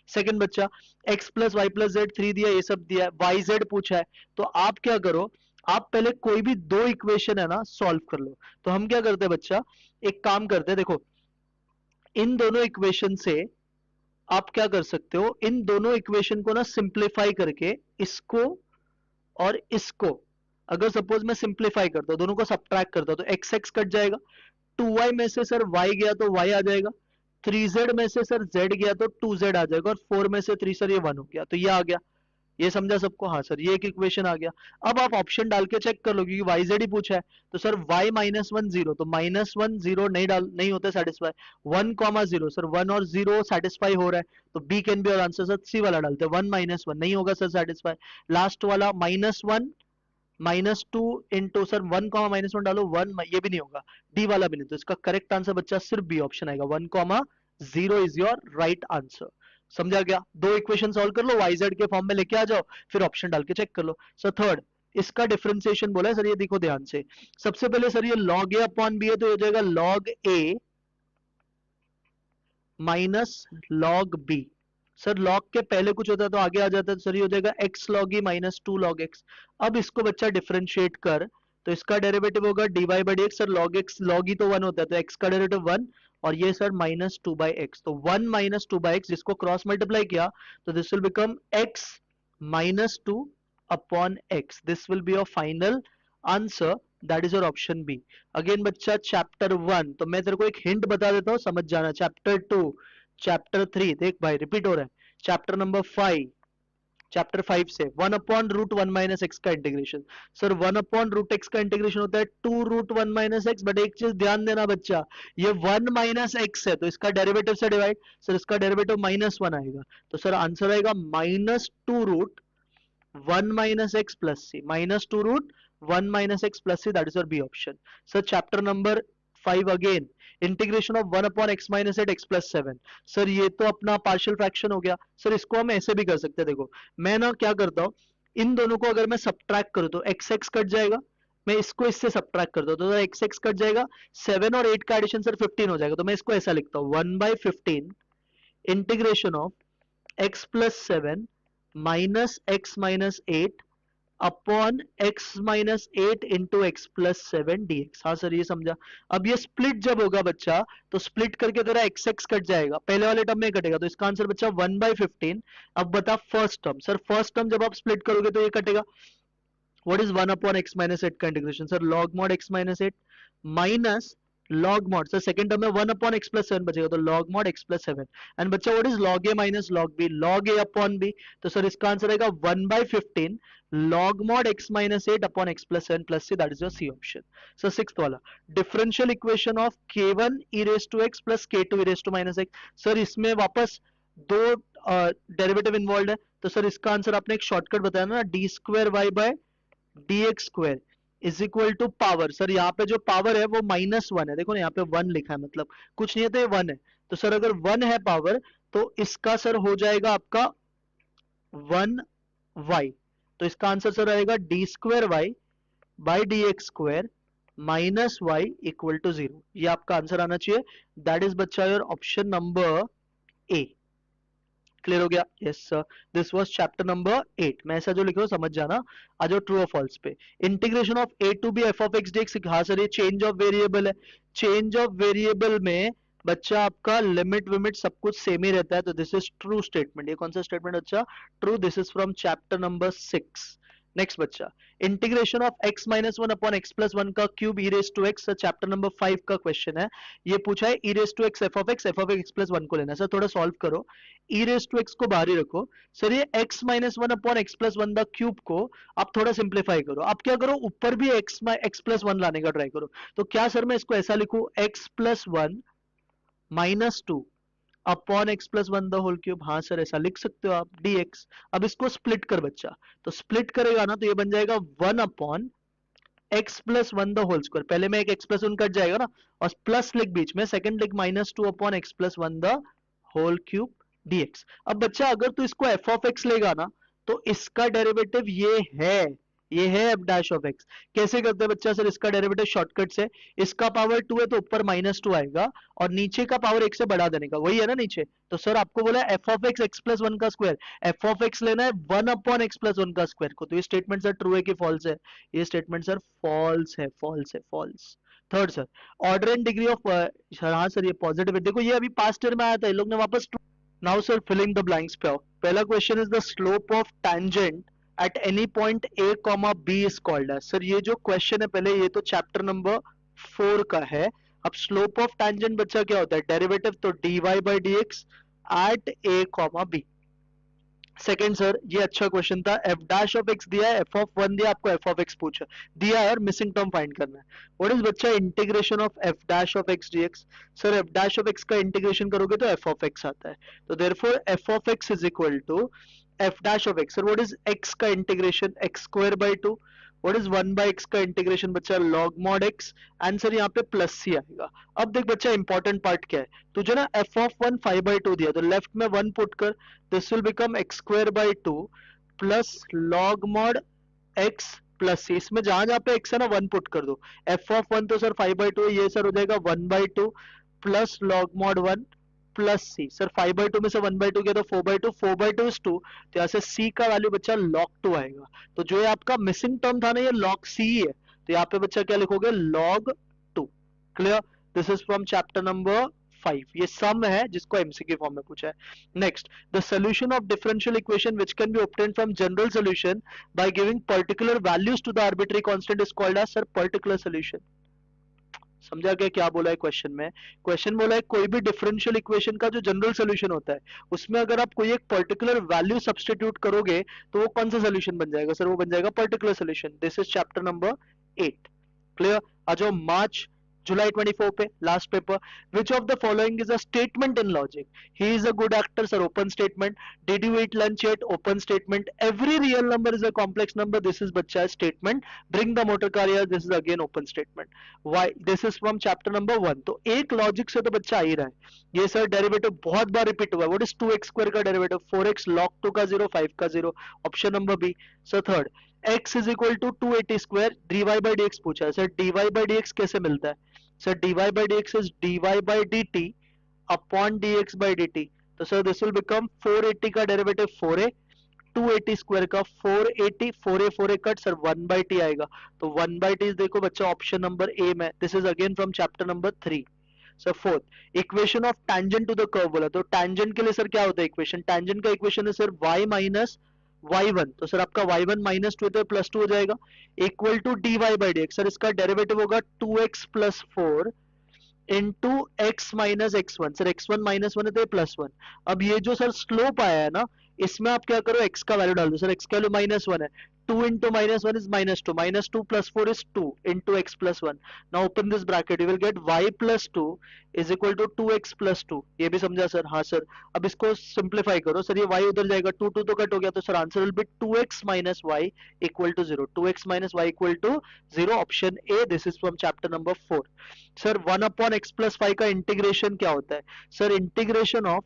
Second बच्चा, x + y + z 3 दिया, ये सब दिया है, yz पूछा है। तो आप क्या करो, आप पहले कोई भी दो इक्वेशन है ना सॉल्व कर लो। तो हम क्या करते हैं बच्चा, एक काम करते हैं, देखो इन दोनों इक्वेशन से आप क्या कर सकते हो, इन दोनों इक्वेशन को ना सिंप्लीफाई करके इसको और इसको अगर सपोज मैं सिंप्लीफाई करता हूं, दोनों को सब्ट्रैक्ट करता हूं, तो एक्स एक्स कट जाएगा, 2y में से सर y गया तो y आ जाएगा, 3z में से सर z गया तो 2z आ जाएगा, और 4 में से 3 सर ये 1 हो गया, तो ये आ गया। ये समझा सबको? हाँ सर, ये एक इक्वेशन आ गया। अब आप ऑप्शन डाल के चेक कर लो, क्योंकि वाई जेड ही पूछा है। तो सर y -1 0, तो -1 0 नहीं होता सेटिस्फाई। 1, 0, सर 1 और 0 सेटिस्फाई हो रहा है, तो बी कैन बी और आंसर। सर सी वाला डालते हैं, 1 -1 नहीं होगा सर सेटिस्फाई। लास्ट वाला -1 -2 इंटू सर 1, -1 डालो 1, ये भी नहीं होगा। डी वाला भी नहीं, तो इसका करेक्ट आंसर बच्चा सिर्फ बी ऑप्शन आएगा, 1, 0 इज योर राइट आंसर। समझा गया? दो इक्वेशन सॉल्व कर लो, yz के फॉर्म में लेके आ जाओ, फिर ऑप्शन डाल के चेक कर लो। सर थर्ड, इसका डिफरेंशिएशन बोला है सर, ये देखो ध्यान से। सबसे पहले सर ये log a अपॉन b है, तो हो जाएगा log a minus log b। Sir log के पहले कुछ होता है तो आगे आ जाता है, तो सर ये हो जाएगा x log e minus 2 log x। अब इसको बच्चा डिफरेंशिएट कर, तो इसका डेरिवेटिव होगा dy/dx। Sir log x log e तो 1 होता है, तो x का डेरिवेटिव 1, और ये सर -2/x, तो 1 - 2/x, जिसको क्रॉस मल्टीप्लाई किया तो this will become x -2 upon x। This will be your final answer, that is your option B. Again बच्चा चैप्टर 1, तो मैं तेरे को एक हिंट बता देता हूँ, समझ जाना। चैप्टर 2, चैप्टर 3, देख भाई रिपीट हो रहा है। चैप्टर नंबर 5, चैप्टर 5 से 1/√1 - x का इंटीग्रेशन। सर 1/√x का इंटीग्रेशन होता है 2√1 - x, बट एक चीज ध्यान देना बच्चा, ये 1 - x है, तो इसका डेरिवेटिव से डिवाइड, सर इसका डेरिवेटिव -1 आएगा, तो सर आंसर आएगा -2√1 - x + c, -2√1 - x + c, that is your B option. Sir chapter number 5 again, integration of 1/x - 8 x + 7। Sir ये तो अपना पार्शियल फ्रैक्शन हो गया। सर इसको हम ऐसे भी कर सकते हैं, देखो मैं ना क्या करता हूं, इन दोनों को अगर मैं सब्ट्रैक्ट करूं तो x x कट जाएगा, मैं इसको इससे सब्ट्रैक्ट करता हूं तो x x कट जाएगा, 7 और 8 का एडिशन सर 15 हो जाएगा, तो मैं इसको ऐसा लिखता हूं 1/15 integration of x + 7 - x - 8 upon x minus 8 into x plus 7 dx। हाँ सर ये समझा। अब ये स्प्लिट जब होगा बच्चा, तो स्प्लिट करके तेरा एक्स एक्स कट जाएगा, पहले वाले टर्म में कटेगा, तो इसका आंसर बच्चा 1/15। अब बता first term, sir first term जब आप स्प्लिट करोगे तो ये कटेगा। What is 1 upon x minus 8 का integration, sir log mod x minus 8 minus log mod, sir second term में 1 अपॉन एक्स प्लस 7 बचेगा, तो log mod x plus 7। And बच्चा what is log a minus log b, log a upon b, तो sir इसका answer आएगा 1/15 log mod x minus 8 upon x plus 7 plus c, that is your C option. So sixth वाला differential equation of k1 e raised to x plus k2 e raised to minus x। Sir इसमें वापस दो derivative involve है, तो sir इसका answer आपने एक shortcut बताया ना, d square y by d x square is equal to power. Sir यहाँ पे जो पावर है वो -1 है, देखो ना यहाँ पे 1 लिखा है, मतलब कुछ नहीं है तो ये 1 है। तो सर अगर 1 है पावर, तो इसका सर हो जाएगा आपका 1y। तो इसका आंसर सर आएगा d square y by D x square minus y equal to 0। ये आपका आंसर आना चाहिए। दैट इज बच्चा your option number A. Clear हो गया? Yes sir, this was chapter number 8। मैं ऐसा जो लिख रहा हूं समझ जाना। आ जाओ ट्रू और फॉल्स पे। Integration of a to b f of x dx, हाँ सर ये चेंज ऑफ वेरिएबल है। चेंज ऑफ वेरिएबल में बच्चा आपका लिमिट विमिट सब कुछ सेम ही रहता है, तो दिस इज ट्रू स्टेटमेंट। ये कौन सा स्टेटमेंट अच्छा? True. This is from chapter number 6। Next बच्चा, integration of x minus 1 upon x plus 1 का cube e raise to x, chapter number 5 का क्वेश्चन है। ये पूछा है e raise to x F of x plus 1 को लेना है। सर थोड़ा सॉल्व करो, ई रेस टू एक्स को बाहर ही रखो। सर ये x minus 1 upon x plus 1 the cube को आप थोड़ा सिंप्लीफाई करो। आप क्या करो, ऊपर भी एक्स प्लस 1 लाने का ट्राई करो। तो क्या सर मैं इसको ऐसा लिखूं, x plus 1 minus 2 upon x plus 1 the whole cube. हाँ सर ऐसा लिख सकते हो आप, dx। अब इसको स्प्लिट कर बच्चा, तो स्प्लिट करेगा ना तो ये बन जाएगा 1 upon x plus 1 the whole square. पहले में एक एक्स प्लस 1 कट जाएगा ना, और प्लस लिख बीच में, सेकंड लिख -2 upon x plus 1 the whole cube dx। अब बच्चा अगर तू इसको f ऑफ x लेगा ना, तो इसका डेरिवेटिव ये है f डैश ऑफ x। कैसे करते हैं बच्चा? सर इसका डेरिवेटिव शॉर्टकट से, इसका पावर 2 है तो ऊपर -2 आएगा, और नीचे का पावर 1 से बढ़ा देने का, वही है ना नीचे। तो सर आपको बोला f of x x plus 1 का स्क्वायर, f ऑफ x लेना है 1 अपॉन एक्स प्लस 1 का स्क्वायर को। तो ये स्टेटमेंट सर ट्रू है कि फॉल्स है? ये स्टेटमेंट सर फॉल्स है, फॉल्स है, false. Third sir, order and degree of, हाँ सर ये पॉजिटिव है। देखो ये अभी पास्ट ईयर में आया था, ये लोग ने वापस। Now sir filling the blanks पे आओ। पहला question is the slope of tangent at any point a comma b is called as. Sir ये जो क्वेश्चन है पहले, ये तो चैप्टर नंबर 4 का है। अब स्लोप ऑफ टैंजेंट बच्चा क्या होता है? डेरिवेटिव, तो dy by D x at a comma b. Second sir, ये अच्छा क्वेश्चन था। एफ डैश ऑफ एक्स दिया है, एफ ऑफ 1 दिया, आपको एफ ऑफ एक्स पूछा दिया है और मिसिंग टर्म फाइंड करना है। व्हाट इज बच्चा integration of f dash of x dx? Sir F dash of x का इंटीग्रेशन करोगे तो एफ ऑफ एक्स आता है, तो therefore f of x is equal to f dash of x. Sir what is x का integration? X square by 2। What is 1 by x का integration बच्चा? Log mod x. Answer यहाँ पे plus सी आएगा। अब देख बच्चा इंपॉर्टेंट पार्ट क्या है, तुझे ना एफ ऑफ 1 5/2 दिया, तो लेफ्ट में 1 पुट कर, this will become x square by 2 plus log mod x plus c. इसमें जहां जहां पे एक्स है ना 1 पुट कर दो। एफ ऑफ 1 तो सर 5/2 है, ये सर हो जाएगा 1/2 प्लस लॉग मॉड 1 प्लस सी। सर 5/2 में से 1/2 किया तो 4/2, 4/2 इज 2, तो यहाँ से सी का वैल्यू बच्चा log 2 आएगा। तो जो ये आपका मिसिंग टर्म था ना, ये log c है, तो यहाँ पे बच्चा क्या लिखोगे? log 2। Clear? This is from chapter number 5। ये सम है जिसको एमसीक्यू फॉर्म में पूछा है। Next, the solution of differential equation which can be obtained from general solution by giving particular values to the arbitrary constant is called as, sir particular solution. समझा गया क्या बोला है क्वेश्चन में? क्वेश्चन बोला है कोई भी डिफरेंशियल इक्वेशन का जो जनरल सोल्यूशन होता है, उसमें अगर आप कोई एक पर्टिकुलर वैल्यू सब्स्टिट्यूट करोगे तो वो कौन सा सोल्यूशन बन जाएगा? सर वो बन जाएगा particular solution. This is chapter number 8। Clear? आ जाओ मार्च जुलाई 24 पे last paper. Which of the following is a statement in logic? He is a good actor, sir open statement. Did you eat lunch at? Open statement. Every real number is a complex number, this is बच्चा statement. Bring the motor car here, this is again open statement. Why? This is from chapter number 1। तो एक logic से तो बच्चा आ ही रहा है। ये sir derivative बहुत बार रिपीट हुआ है। व्हाट इज 2x स्क्वायर का डेरिवेटिव? 4x log 2 का 0, 5 का 0, option number B. Sir third, x is equal to 280 square, dy by d पूछा है। सर dy बाई डी कैसे मिलता है? Sir dy by dx is dy by dt upon dx by dt। तो sir this will become 480 का derivative 4a, 280 square का 480, 4a cut sir 1/t आएगा, तो 1/t देखो बच्चा ऑप्शन नंबर ए में, this is again from chapter number 3। Sir fourth equation of tangent to the curve बोला, तो टेंजेंट के लिए सर क्या होता है इक्वेशन, टेंजेंट का इक्वेशन है सर y माइनस y1, तो सर आपका y1 माइनस टू तो प्लस टू हो जाएगा, equal to dy by D x, sir इसका डेरिवेटिव होगा 2x plus 4 into x minus x one, sir x one minus one है तो ये प्लस वन। अब ये जो सर स्लोप आया है ना, इसमें आप क्या करो एक्स का वैल्यू डाल दो, सर एक्स का वैल्यू माइनस वन है, two into minus one is minus two plus four is two into x plus one. Now open this bracket, you will get y plus two is equal to two x plus two. ये भी समझा sir? हाँ sir. अब इसको simplify करो sir, ये Y उधर जाएगा, टू टू तो कट हो गया, तो sir answer will be two x minus y equal to zero, two x minus y equal to zero, option A, this is from chapter number 4। Sir one upon x plus five का integration क्या होता है? Sir integration of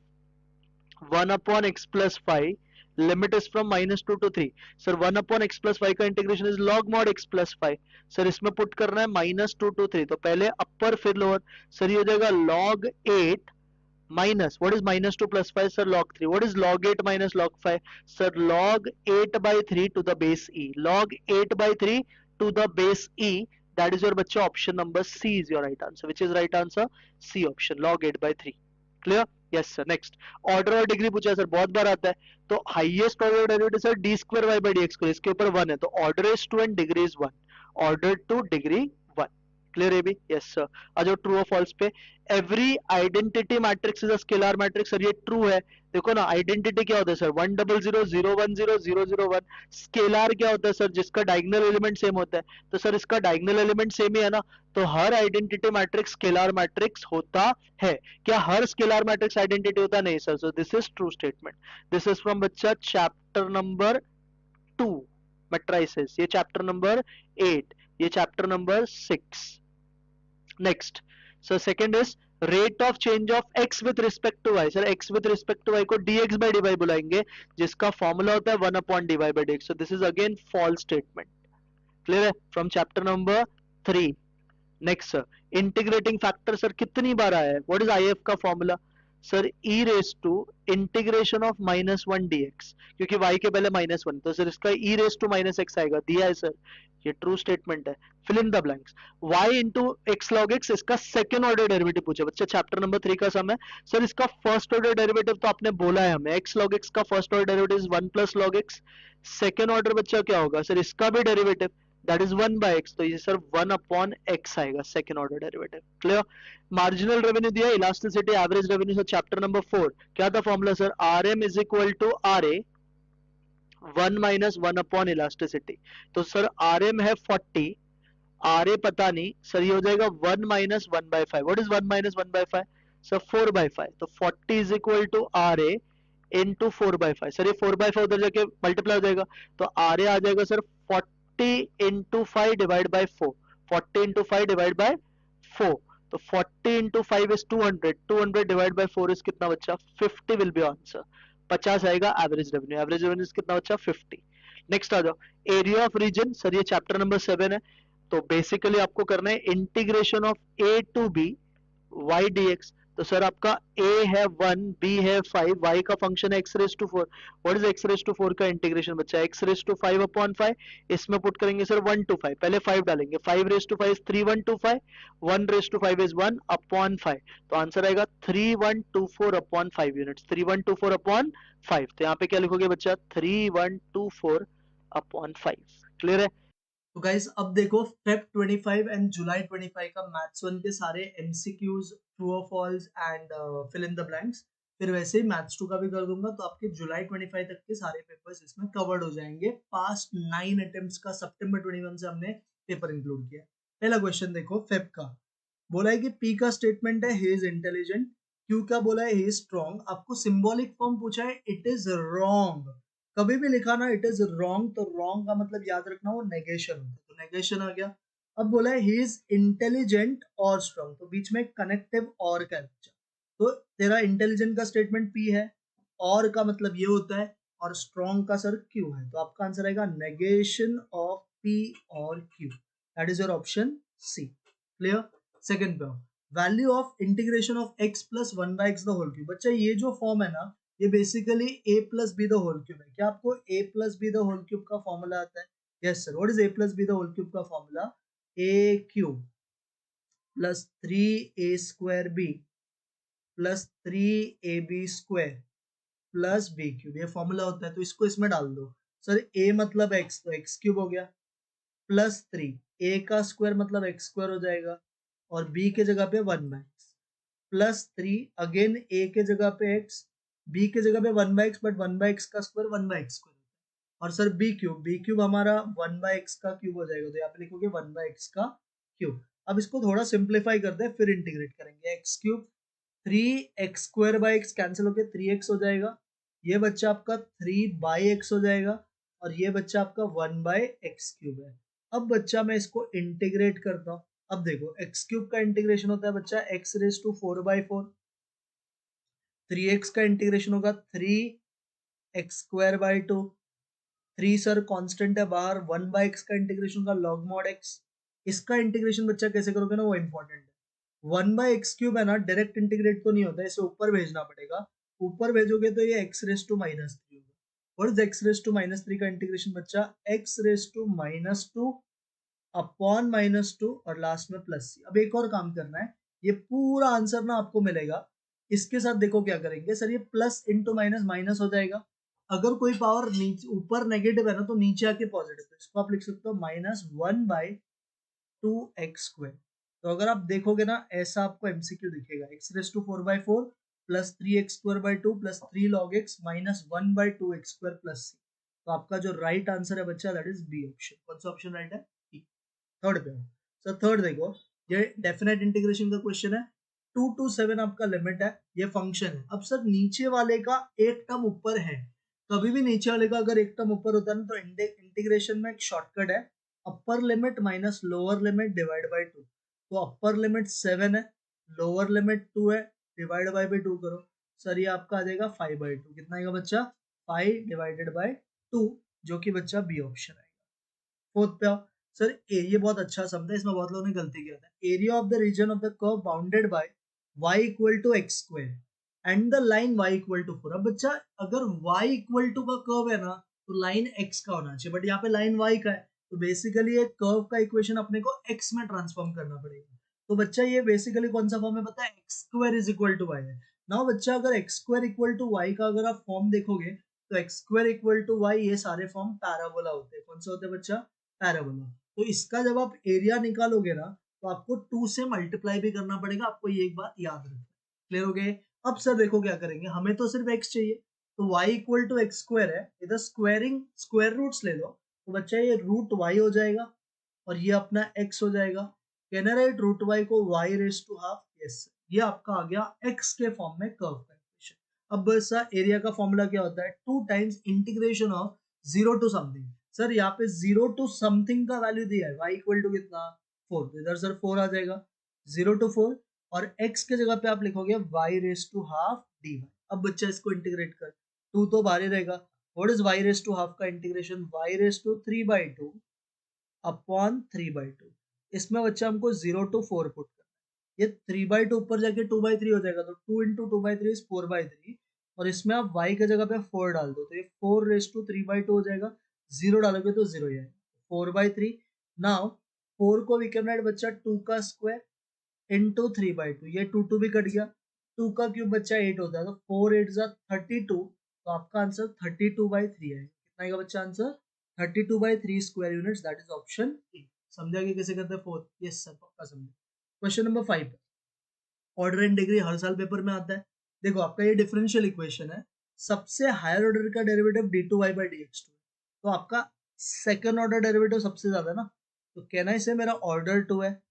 one upon x plus five, limit is from minus two to three, sir one upon x plus five का integration is log mod x plus five, sir इसमें put करना है minus two to three, तो पहले अपर फिर lower, sir ये हो जाएगा log eight minus what is minus two plus five, sir log three, what is log eight minus log five, sir log eight by three to the base e, log eight by three to the base e, that is your बच्चा option number C is your right answer, which is right answer C option, log 8 by 3। Clear? Yes sir. Next order और degree पूछा है sir, बहुत बार आता है, तो highest order derivative sir d square y by D x, इसके ऊपर वन है, तो order is two and degree is one, order two degree one. Clear है भी? Yes sir. आ जाओ ट्रू और फॉल्स पे। Every identity matrix is a scalar matrix, sir ये ट्रू है। देखो ना आइडेंटिटी क्या होता है सर, 100 010 001। स्केलर क्या होता है सर, जिसका डायगोनल एलिमेंट सेम होता है, तो सर इसका डायगोनल एलिमेंट सेम ही है ना, तो हर आइडेंटिटी मैट्रिक्स स्केलर मैट्रिक्स होता है। क्या हर स्केलर मैट्रिक्स आइडेंटिटी होता है? नहीं sir, so this is true statement. This is from बच्चा चैप्टर नंबर 2 मैट्रिसेस, ये चैप्टर नंबर 8, ये chapter number 6। Next sir second is rate of change of x with respect to y, sir x with respect to y को dx by dy बुलाएंगे, जिसका formula होता है 1 upon dy by dx, so this is again false statement. Clear है? From chapter number 3। Next sir integrating factor sir कितनी बार आया है, व्हाट इज आईएफ का formula, sir e raise to integration of minus one d x, क्योंकि y के पहले minus one, तो सर इसका e raise to minus x आएगा, दिया है सर, ये ट्रू स्टेटमेंट है। Fill in the blanks. y into x log x, इसका सेकेंड ऑर्डर डेरिवेटिव पूछा बच्चा, चैप्टर नंबर 3 का सम है। सर इसका फर्स्ट ऑर्डर डेरिवेटिव तो आपने बोला है हमें, एक्स लॉग एक्स का first order derivative one plus log x, second order बच्चा क्या होगा सर, इसका भी derivative that is one by x, तो ये सर वन अपॉन एक्स आएगा second order derivative. Clear? Marginal revenue दिया, elasticity, average revenue, sir chapter number 4 क्या था formula sir, R M is equal to R A one minus one upon elasticity, तो sir R M है 40, R A पता नहीं, sir ये हो जाएगा one minus one by five, what is one minus one by five, sir four by five, तो 40 is equal to R A into four by five, sir ये four by five उधर जाके multiply हो जाएगा, तो आर ए आ जाएगा sir 40 into five divide by four, 40 into five divide by four, तो 40 into five is 200, 200 divide by four is कितना बच्चा, 50 विल बी आंसर, 50 आएगा एवरेज रेवेन्यू, एवरेज रेवेन्यू कितना बच्चा 50। नेक्स्ट आ जाओ एरिया ऑफ रीजन, सर ये चैप्टर नंबर 7 है, तो बेसिकली आपको करना है integration of a to b y d x, तो सर आपका a है 1, b है 5, y का फंक्शन है x raise to 4, what is x raise to 4 का इंटीग्रेशन बच्चा, x रेस टू 5 अपॉन 5, इसमें पुट करेंगे सर 1 टू 5, पहले 5 डालेंगे, 5 raise to 5 3 1 2 5, 1 raise to 5 is 1 upon 5, तो आंसर आएगा 3124 अपॉन 5 यूनिट्स, 3124 अपॉन 5, तो यहाँ पे क्या लिखोगे बच्चा 3124 अपॉन 5। क्लियर है? तो गाइस अब देखो फेब 25 एंड जुलाई 25 का मैथ्स 1 के सारे एमसीक्यूज, ट्रू और false and fill in the blanks, फिर वैसे ही मैथ्स 2 का भी कर दूंगा, तो आपके जुलाई 25 तक के सारे पेपर्स इसमें कवर्ड हो जाएंगे। पास्ट 9 अटेम्प्ट्स का सितंबर 21 से हमने पेपर इंक्लूड किया। पहला क्वेश्चन देखो फेब का, बोला है कि पी का स्टेटमेंट है ही इज इंटेलिजेंट, क्यू का बोला है ही इज स्ट्रॉन्ग, आपको सिंबॉलिक फॉर्म पूछा है इट इज रॉन्ग, कभी भी लिखा ना इट इज रॉन्ग तो रॉन्ग का मतलब याद रखना वो नेगेशन होता है, तो नेगेशन आ गया। अब बोला है ही इज इंटेलिजेंट और स्ट्रॉन्ग, तो बीच में कनेक्टिव और का बच्चा, तो तेरा इंटेलिजेंट का स्टेटमेंट पी है, और का मतलब ये होता है, और स्ट्रॉन्ग का सर क्यू है, तो आपका आंसर आएगा नेगेशन ऑफ पी और Q, that is your option C. Clear? Second पे value of integration of x plus one by x the whole cube, बच्चा ये जो फॉर्म है ना ये basically a plus B the whole cube है। क्या आपको a plus B the whole cube का फॉर्मूला आता है? Yes sir. What is a plus B the whole cube का formula? a cube plus 3a² b plus 3ab² plus b cube, ये formula होता है। तो इसको इसमें डाल दो। सर a मतलब x, तो x क्यूब हो गया, प्लस 3 a का स्क्वायर मतलब x स्क्वायर हो जाएगा, और b के जगह पे 1/x प्लस 3 अगेन a के जगह पे x, b के जगह पे 1/x, बट 1/x का स्क्वायर 1/x स्क्वायर, और सर b क्यूब हमारा 1/x का क्यूब हो जाएगा, तो यहाँ पे लिखोगे 1/x का क्यूब। अब इसको थोड़ा सिंप्लीफाई करते हैं, फिर इंटीग्रेट करेंगे। x क्यूब 3x² कैंसिल होके 3x हो जाएगा, ये बच्चा आपका 3/x हो जाएगा, और ये बच्चा आपका 1/x क्यूब है। अब बच्चा मैं इसको इंटीग्रेट करता हूँ। अब देखो x क्यूब का इंटीग्रेशन होता है बच्चा x⁴/4, 3x का इंटीग्रेशन होगा 3x²/2, 3 सर कांस्टेंट है बाहर, 1/x का इंटीग्रेशन का log mod x। इसका इंटीग्रेशन बच्चा कैसे करोगे ना, वो इंपॉर्टेंट है। 1/x क्यूब है ना, डायरेक्ट इंटीग्रेट तो नहीं होता, इसे ऊपर भेजना पड़ेगा। ऊपर भेजोगे तो ये x⁻³ होगा। व्हाट इज x⁻³ का इंटीग्रेशन बच्चा? x⁻² अपॉन -2 और लास्ट में प्लस c। अब एक और काम करना है, ये पूरा आंसर ना आपको मिलेगा। इसके साथ देखो क्या करेंगे सर, ये प्लस इंटू माइनस माइनस हो जाएगा। अगर कोई पावर नीचे ऊपर नेगेटिव है ना, तो नीचे आके पॉजिटिव, तो इसको आप लिख सकते हो -1/2x²। तो अगर आप देखोगे ना, ऐसा आपको एमसीक्यू दिखेगा, x⁴/4 plus 3x² 2 plus 3 log x minus 1/2x² plus c। तो आपका जो राइट आंसर है बच्चा, दैट इज बी ऑप्शन। कौन सा ऑप्शन राइट है? थर्ड पे। सर थर्ड देखो, ये डेफिनेट इंटीग्रेशन का क्वेश्चन है। 2 to 7 आपका लिमिट है, ये फंक्शन है। अब सर नीचे वाले का एक टर्म ऊपर है, कभी भी नीचे वाले का अगर एक टर्म ऊपर होता है ना, तो इंटीग्रेशन में एक शॉर्टकट है, upper limit minus lower limit divide by 2। तो अपर लिमिट 7 है, लोअर लिमिट 2 है, डिवाइड बाय 2 करो। सर ये आपका आ जाएगा 5/2। कितना आएगा बच्चा? 5 डिवाइडेड बाय 2, जो कि बच्चा बी ऑप्शन आएगा। फोर्थ पे आओ। सर एरिया बहुत अच्छा समझा, इसमें बहुत लोगों ने गलती किया था। Area of the region of the curve bounded by y = x² and the line y = 4। अब बच्चा अगर y = का कर्व है ना, तो लाइन x का होना चाहिए, बट यहाँ पे लाइन y का है, तो बेसिकली एक कर्व का इक्वेशन अपने को x में ट्रांसफॉर्म करना पड़ेगा। तो बच्चा ये बेसिकली कौन सा फॉर्म है पता है? x² = y है। नाउ बच्चा अगर x² = y का अगर आप फॉर्म देखोगे, तो x² = y, ये सारे फॉर्म पैराबोला होते हैं। कौन सा होता है बच्चा? पैराबोला। तो इसका जब आप एरिया निकालोगे ना, तो आपको 2 से मल्टीप्लाई भी करना पड़ेगा। आपको ये एक बात याद रखना। क्लियर हो गए? अब सर देखो क्या करेंगे, हमें तो सिर्फ x चाहिए, तो y = x² है, इधर स्क्वायरिंग स्क्वायर रूट्स ले लो, तो बच्चा ये रूट y हो जाएगा, और ये अपना x हो जाएगा। Can I write root y को y⁻²? यस, ये आपका आ गया x के फॉर्म में कर्व का इक्वेशन। अब सर एरिया का फॉर्मूला क्या होता है? 2 times integration of 0 to something. Sir यहाँ पे 0 टू समथिंग का वैल्यू दिया है, y = कितना? 4, तो इधर सर 4 आ जाएगा, 0 to 4, और x के जगह पे आप लिखोगे y⁻² dy। अब बच्चा इसको इंटीग्रेट कर, 2 तो बाहर ही रहेगा। व्हाट इज y⁻² का इंटीग्रेशन? y⁻³ upon 3/2। इसमें बच्चा हमको 0 to 4 पुट करना है। ये 3/2 ऊपर जाके 2/3 हो जाएगा, तो 2 into 2/3 is 4/3, और इसमें आप y के जगह पे 4 डाल दो, तो ये 4⁻³ हो जाएगा। 0 डालोगे तो 0 ही आएगा, 4/3। नाउ 4 को वी कैन राइट बच्चा 2 का स्क्वायर इंटू 3/2, ये 2 भी कट गया, 2 का क्यूब बच्चा 8 होता है, तो 4 8 32, तो आपका आंसर 32/3 है। कितना आएगा बच्चा answer? 32/3 square units, that is option A. समझा कि कैसे करते हैं फोर्थ? यस सर, पक्का समझे। Question number 5, order and degree हर साल पेपर में आता है। देखो आपका ये डिफरेंशियल इक्वेशन है, सबसे हायर ऑर्डर का डेरिवेटिव d2y/dx2, तो आपका सेकंड ऑर्डर डेरिवेटिव सबसे ज्यादा है ना, तो कहना इसे मेरा ऑर्डर 2 है,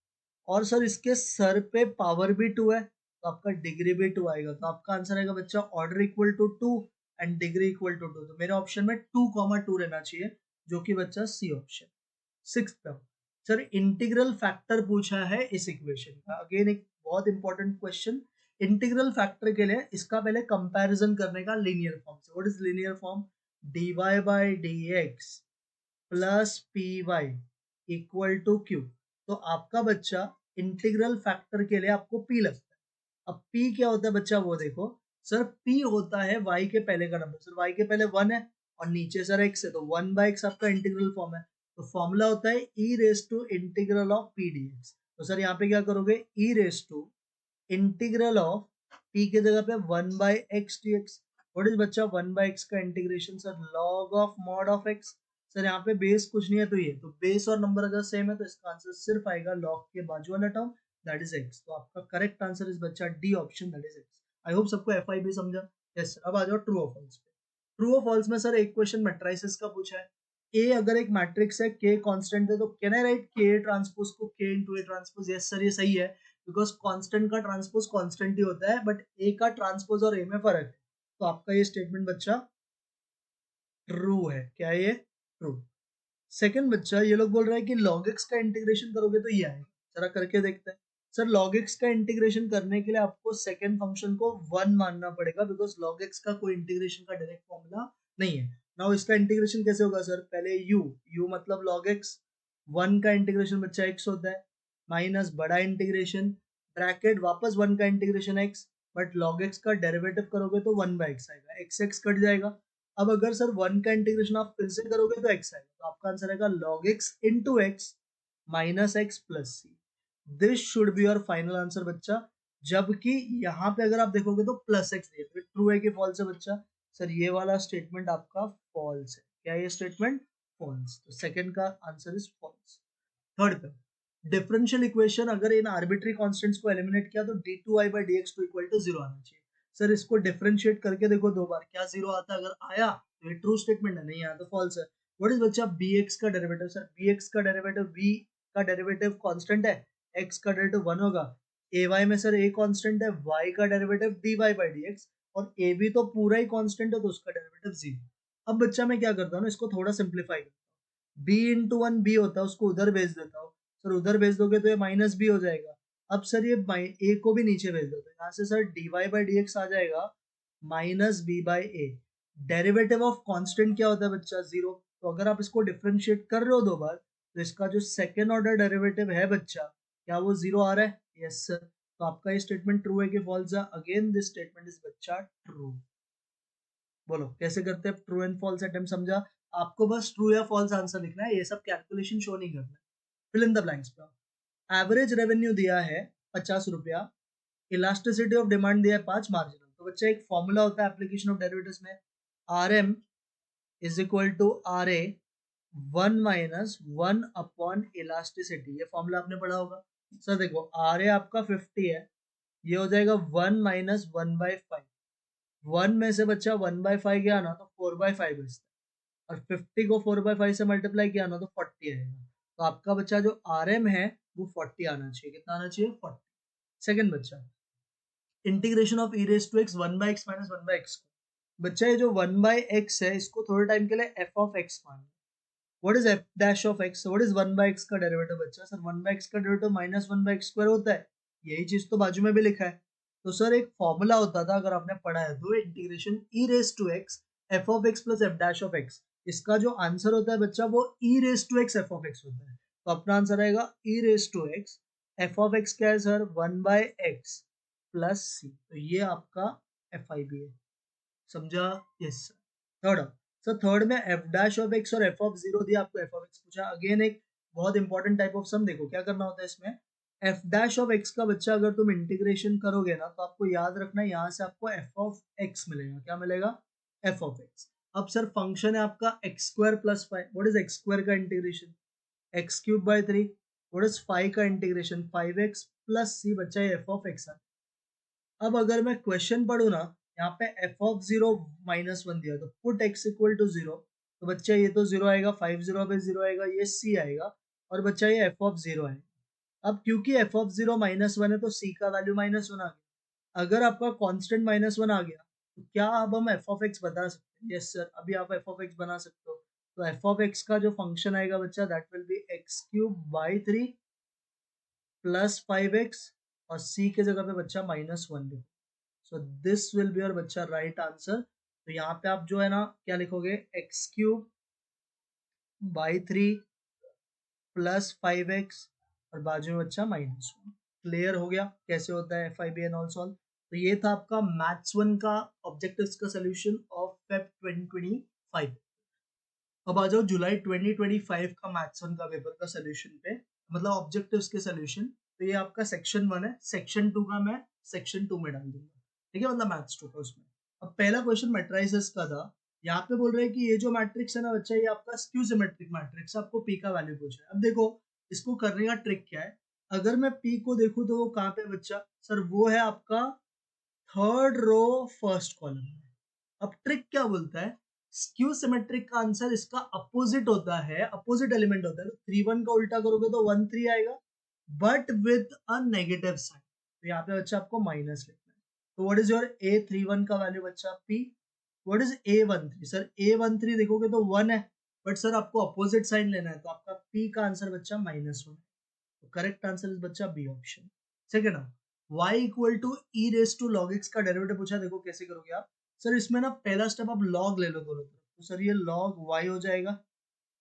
और सर इसके सर पे पावर भी 2 है, तो आपका डिग्री भी 2 आएगा। तो आपका आंसर आएगा बच्चा ऑर्डर = 2 एंड डिग्री = 2। तो मेरे ऑप्शन में 2,2 रहना चाहिए, जो कि बच्चा सी ऑप्शन। सिक्स्थ पे सर इंटीग्रल फैक्टर पूछा है इस इक्वेशन का। अगेन एक बहुत इंपॉर्टेंट क्वेश्चन। इंटीग्रल फैक्टर के लिए इसका पहले कंपैरिजन करने का लीनियर फॉर्म से। What is linear form? dy/dx plus py = q। तो आपका बच्चा इंटीग्रल फैक्टर के लिए आपको p लगता है। अब p क्या होता है बच्चा, वो देखो। सर p होता है y के पहले का नंबर, सर y के पहले 1 है और नीचे सर x है, तो 1/x आपका इंटीग्रल फॉर्म है, तो फॉर्मूला होता है e raise to integral of p dx। तो सर यहाँ पे क्या करोगे, e raise to integral of p के जगह पे 1/x dx। व्हाट इज बच्चा 1/x का integration, sir log of mod of x। Sir यहाँ पे बेस कुछ नहीं है, तो ये तो बेस और नंबर अगर सेम है तो इसका आंसर सिर्फ आएगा लॉग के बाजू वाला टर्म, दैट इज x। तो आपका करेक्ट आंसर इज बच्चा D option, that is x। I hope सबको FIB समझा। यस सर, अब आ जाओ ट्रू और फॉल्स पे। ट्रू और फॉल्स में सर एक क्वेश्चन मैट्रिसेस का पूछा है। ए अगर एक मैट्रिक्स है, के कांस्टेंट है, तो कैन आई राइट के ट्रांसपोज को के into A transpose? Yes sir, ये सही है, बिकॉज कांस्टेंट का ट्रांसपोज कांस्टेंट ही होता है, बट ए का ट्रांसपोज और ए में फर्क है। तो आपका ये स्टेटमेंट बच्चा ट्रू है। क्या है ये? ट्रू। सेकंड बच्चा, ये लोग बोल रहे हैं कि log x का इंटीग्रेशन करोगे तो ये आएगा, जरा करके देखते हैं। सर log x का इंटीग्रेशन करने के लिए आपको सेकंड फंक्शन को 1 मानना पड़ेगा, बिकॉज log x का कोई इंटीग्रेशन का डायरेक्ट फॉर्मूला नहीं है। नाउ इसका इंटीग्रेशन कैसे होगा सर? पहले u मतलब log x, 1 का इंटीग्रेशन बच्चा x होता है, माइनस बड़ा इंटीग्रेशन ब्रैकेट वापस 1 का integration x, but log x का डेरिवेटिव करोगे तो 1/x आएगा, x कट जाएगा। अब अगर सर 1 का इंटीग्रेशन आप फिर से करोगे तो x आएगा, तो आपका आंसर आएगा log x into x minus x plus c. This should be your final answer बच्चा। जबकि यहाँ पे अगर आप देखोगे तो प्लस एक्स दिया, तो ट्रू है कि फॉल्स है बच्चा? सर ये वाला स्टेटमेंट आपका फॉल्स है। क्या ये स्टेटमेंट? फॉल्स। तो सेकंड का आंसर इज फॉल्स। थर्ड पे, डिफरेंशियल इक्वेशन अगर इन आर्बिट्री कांस्टेंट्स को एलिमिनेट किया तो d2i/dx2 इक्वल टू 0 आना चाहिए। सर इसको डिफरेंशिएट करके देखो दो बार, क्या 0 आता है? अगर आया तो ये ट्रू स्टेटमेंट है, नहीं आया तो फॉल्स है। व्हाट इज बच्चा bx का डेरिवेटिव? सर bx का डेरिवेटिव, v का डेरिवेटिव कांस्टेंट है, x का डेरिवेटिव 1 होगा, ay में सर a कांस्टेंट है, y का डेरिवेटिव dy/dx, और ab तो पूरा ही कांस्टेंट है तो उसका डेरिवेटिव 0। अब बच्चा मैं क्या करता हूँ ना, इसको थोड़ा सिंप्लीफाई करता हूँ। b इंटू 1 b होता है, उसको उधर भेज देता हूँ। सर उधर भेज दोगे तो ये माइनस बी हो जाएगा। अब सर ये ए को भी नीचे भेज दो, तो यहाँ से सर dy/dx आ जाएगा minus b/a। Derivative of constant क्या होता है बच्चा? 0। तो अगर आप इसको डिफरेंशिएट कर रहे हो दो बार, तो इसका जो सेकेंड ऑर्डर डेरिवेटिव है बच्चा, क्या वो 0 आ रहा है? Yes sir. तो आपका ये स्टेटमेंट ट्रू है कि फॉल्स है? अगेन दिस स्टेटमेंट इज बच्चा ट्रू। बोलो कैसे करते हैं ट्रू एंड फॉल्स अटेम्प्ट, समझा? आपको बस ट्रू या फॉल्स आंसर लिखना है, ये सब कैलकुलेशन शो नहीं करना है। फिल इन द ब्लैंक्स पे। एवरेज रेवेन्यू दिया है 50 रुपया, इलास्टिसिटी ऑफ डिमांड दिया है 5, मार्जिनल। तो बच्चा एक फॉर्मूला होता है एप्लीकेशन ऑफ डेरिवेटिव्स में, R M is equal to R A 1 - 1 upon elasticity. ये फॉर्मूला आपने पढ़ा होगा। सर देखो आर ए आपका 50 है, ये हो जाएगा 1 - 1/5। 1 में से बच्चा 1/5 गया ना तो 4/5 बचता है, और 50 को 4/5 से मल्टीप्लाई किया ना तो 40 आएगा। तो आपका बच्चा जो आर एम है वो 40 आना चाहिए। कितना आना चाहिए? 40। सेकंड बच्चा, integration of e raise to x 1/x minus 1/x को। बच्चा ये जो 1/x है इसको थोड़े टाइम के लिए f ऑफ x मान। What is f dash of x? What is 1/x का डेरिवेटिव बच्चा? सर 1/x का डेरिवेटिव माइनस 1/x स्क्वायर होता है, यही चीज तो बाजू में भी लिखा है। तो सर एक फॉर्मूला होता था, अगर आपने पढ़ा है तो, integration e raise to x f of x plus f dash of x। इसका जो आंसर होता है बच्चा वो e raise to x f of x होता है। तो अपना आंसर आएगा e raise to x f of x क्या है सर? 1/x प्लस सी। तो ये आपका FIB है, समझा? Yes sir. Third, sir third में f डैश ऑफ x और f ऑफ 0 दिया, आपको f ऑफ x पूछा। अगेन एक बहुत इंपॉर्टेंट टाइप ऑफ सम। देखो क्या करना होता है इसमें, f डैश ऑफ x का बच्चा अगर तुम इंटीग्रेशन करोगे ना तो आपको याद रखना है यहाँ से आपको f ऑफ x मिलेगा। क्या मिलेगा? f of x। अब सर फंक्शन है आपका x square plus 5। What is x square का integration? x cube by 3। What is 5 का इंटीग्रेशन? 5x plus c। बच्चा ये f ऑफ x है। अब अगर मैं क्वेश्चन पढ़ू ना, यहाँ पे f ऑफ 0 -1 दिया, तो पुट x इक्वल टू 0। तो बच्चा ये तो 0 आएगा, 5 0 पे 0 आएगा, ये c आएगा, और बच्चा ये f ऑफ 0 आएगा। अब क्योंकि f ऑफ 0 -1 है तो c का वैल्यू -1 आ गया। अगर आपका कांस्टेंट -1 आ गया तो क्या अब हम f ऑफ x बता सकते हैं? यस सर, अभी आप f ऑफ x बना सकते हो। तो f ऑफ x का जो फंक्शन आएगा बच्चा, that will be x cube by 3 plus 5x, और c के जगह पे बच्चा -1 लिखो। So this will be your बच्चा राइट आंसर। तो यहाँ पे आप जो है ना क्या लिखोगे, x cube by 3 plus 5x, और बाजू में बच्चा -1। क्लियर हो गया कैसे होता है FIB एंड ऑल सॉल्व? तो ये था आपका मैथ्स 1 का ऑब्जेक्टिव्स का सोल्यूशन ऑफ फेब 2025। अब आ जाओ जुलाई 2025 का मैथ्स 1 का पेपर का सोल्यूशन पे, मतलब ऑब्जेक्टिव्स के सोल्यूशन। तो ये आपका सेक्शन 1 है, सेक्शन 2 का मैं सेक्शन 2 में डाल दूंगा, ठीक है, मतलब मैथ्स 2 का उसमें। अब पहला क्वेश्चन मैट्रिसेस का था। यहाँ पे बोल रहे हैं कि ये जो मैट्रिक्स है ना बच्चा, ये आपका स्क्यू सिमेट्रिक मैट्रिक्स, आपको पी का वैल्यू पूछा है। अब देखो इसको करने का ट्रिक क्या है। अगर मैं पी को देखूं तो वो कहाँ पे बच्चा, सर वो है आपका थर्ड रो फर्स्ट कॉलम में। अब ट्रिक क्या बोलता है, स्क्यू सिमेट्रिक का आंसर इसका अपोजिट होता है, अपोजिट एलिमेंट होता है। तो 3 1 का उल्टा करोगे तो 1 3 आएगा, but with a negative sign. तो यहाँ पे बच्चा आपको माइनस लिखना है। तो व्हाट इज योर ए 3 1 का वैल्यू बच्चा P. What is A 1 3, sir A 1 3 देखोगे तो 1 है, बट सर आपको अपोजिट साइन लेना है, तो आपका पी का आंसर बच्चा -1 है। तो करेक्ट आंसर इज बच्चा B option. Second, y equal to e raise to log x का डेरिवेटिव पूछा। देखो कैसे करोगे आप, सर इसमें ना पहला स्टेप आप log ले लो दोनों तरफ। तो सर ये log y हो जाएगा,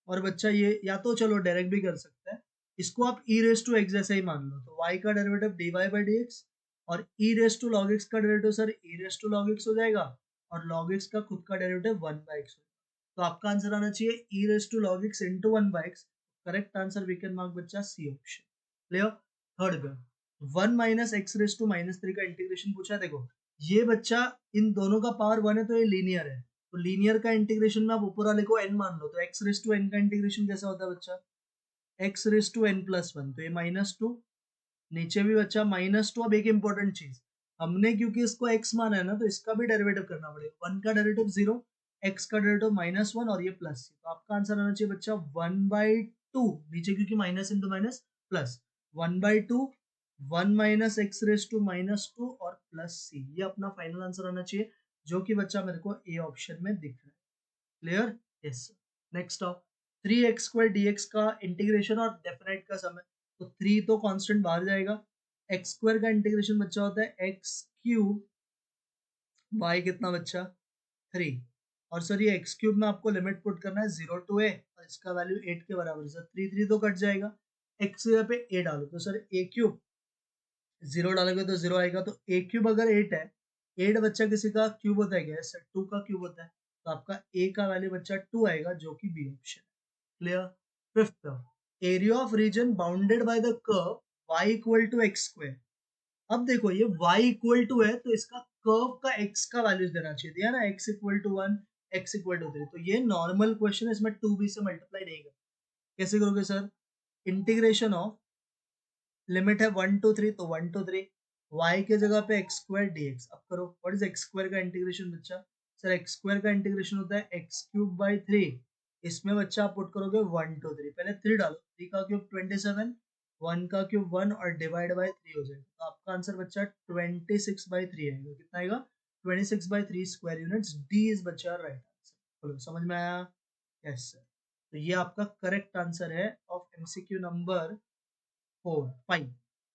और बच्चा ये या तो चलो डायरेक्ट भी कर सकते हैं, इसको आप ई रेस टू एक्स जैसे ही मान लो। तो y का derivative dy by D x, और e raise to log x का derivative sir e raise to log x हो जाएगा, और log x का खुद का डेरिवेटिव 1 बाई एक्स। तो आपका आंसर आना चाहिए e raise to log x into 1 by x. Correct answer we can mark बच्चा सी ऑप्शन। क्लियर। थर्ड पे 1 माइनस एक्स रेस टू -3 का इंटीग्रेशन पूछा है। देखो ये बच्चा इन दोनों का पावर 1 है, तो ये लीनियर है। तो लीनियर का इंटीग्रेशन में आप ऊपर वाले को n मान लो, तो x रेस टू n का इंटीग्रेशन कैसा होता है बच्चा, x raise to n plus 1, तो ये -2, नीचे भी बच्चा -2। अब एक इंपॉर्टेंट चीज, हमने क्योंकि इसको x माना है ना, तो इसका भी डेरिवेटिव करना पड़ेगा। 1 का डेरिवेटिव 0, x का डेरिवेटिव -1, और ये प्लस c। तो आपका आंसर आना चाहिए बच्चा 1/2, नीचे क्योंकि minus into minus plus 1/2, 1 minus x raise to -2 और प्लस c। ये अपना फाइनल आंसर आना चाहिए, जो कि बच्चा मेरे को ए ऑप्शन में दिख रहा है। Clear, yes. नेक्स्ट आओ, 3x² dx का इंटीग्रेशन और डेफिनेट का समय। तो 3 तो कांस्टेंट बाहर जाएगा, x² का इंटीग्रेशन बच्चा होता है x³ y कितना बच्चा 3, और सर ये x³ में आपको लिमिट पुट करना है 0 टू a, और इसका वैल्यू 8 के बराबर है। सर 3 3 तो कट जाएगा, x की जगह पे a डालो, तो सर a³ 0 डालोगे तो 0 आएगा। तो a³ अगर 8 है, 8 बच्चा किसी का क्यूब होता है क्या, सर 2 का क्यूब होता है। तो आपका a का वैल्यू बच्चा 2 आएगा, जो कि B option. Clear. Fifth, area of region bounded by the curve y equal to x square. अब देखो ये y इक्वल टू है, तो इसका कर्व का x का वैल्यूज देना चाहिए, दिया ना x equal to 1, x equal to 3। तो ये नॉर्मल क्वेश्चन है, इसमें 2b से मल्टीप्लाई नहीं कर। कैसे करोगे सर, इंटीग्रेशन ऑफ लिमिट है 1 टू 3, तो 1 टू 3, y के जगह पे x² dx। अब करो, व्हाट इज x² का इंटीग्रेशन बच्चा, सर x² का इंटीग्रेशन होता है x³ बाई 3। इसमें बच्चा आप पुट करोगे 1 टू 3, पहले 3 डालो, 3 का क्यूब 27, 1 का क्यूब 1, और डिवाइड बाई 3 हो जाएगा। तो आपका आंसर बच्चा 26/3 आएगा। कितना आएगा, 26/3 स्क्वायर यूनिट्स। डी इज बच्चा राइट आंसर। बोलो समझ में आया, यस सर। तो ये आपका करेक्ट आंसर है ऑफ एमसीक्यू नंबर 5।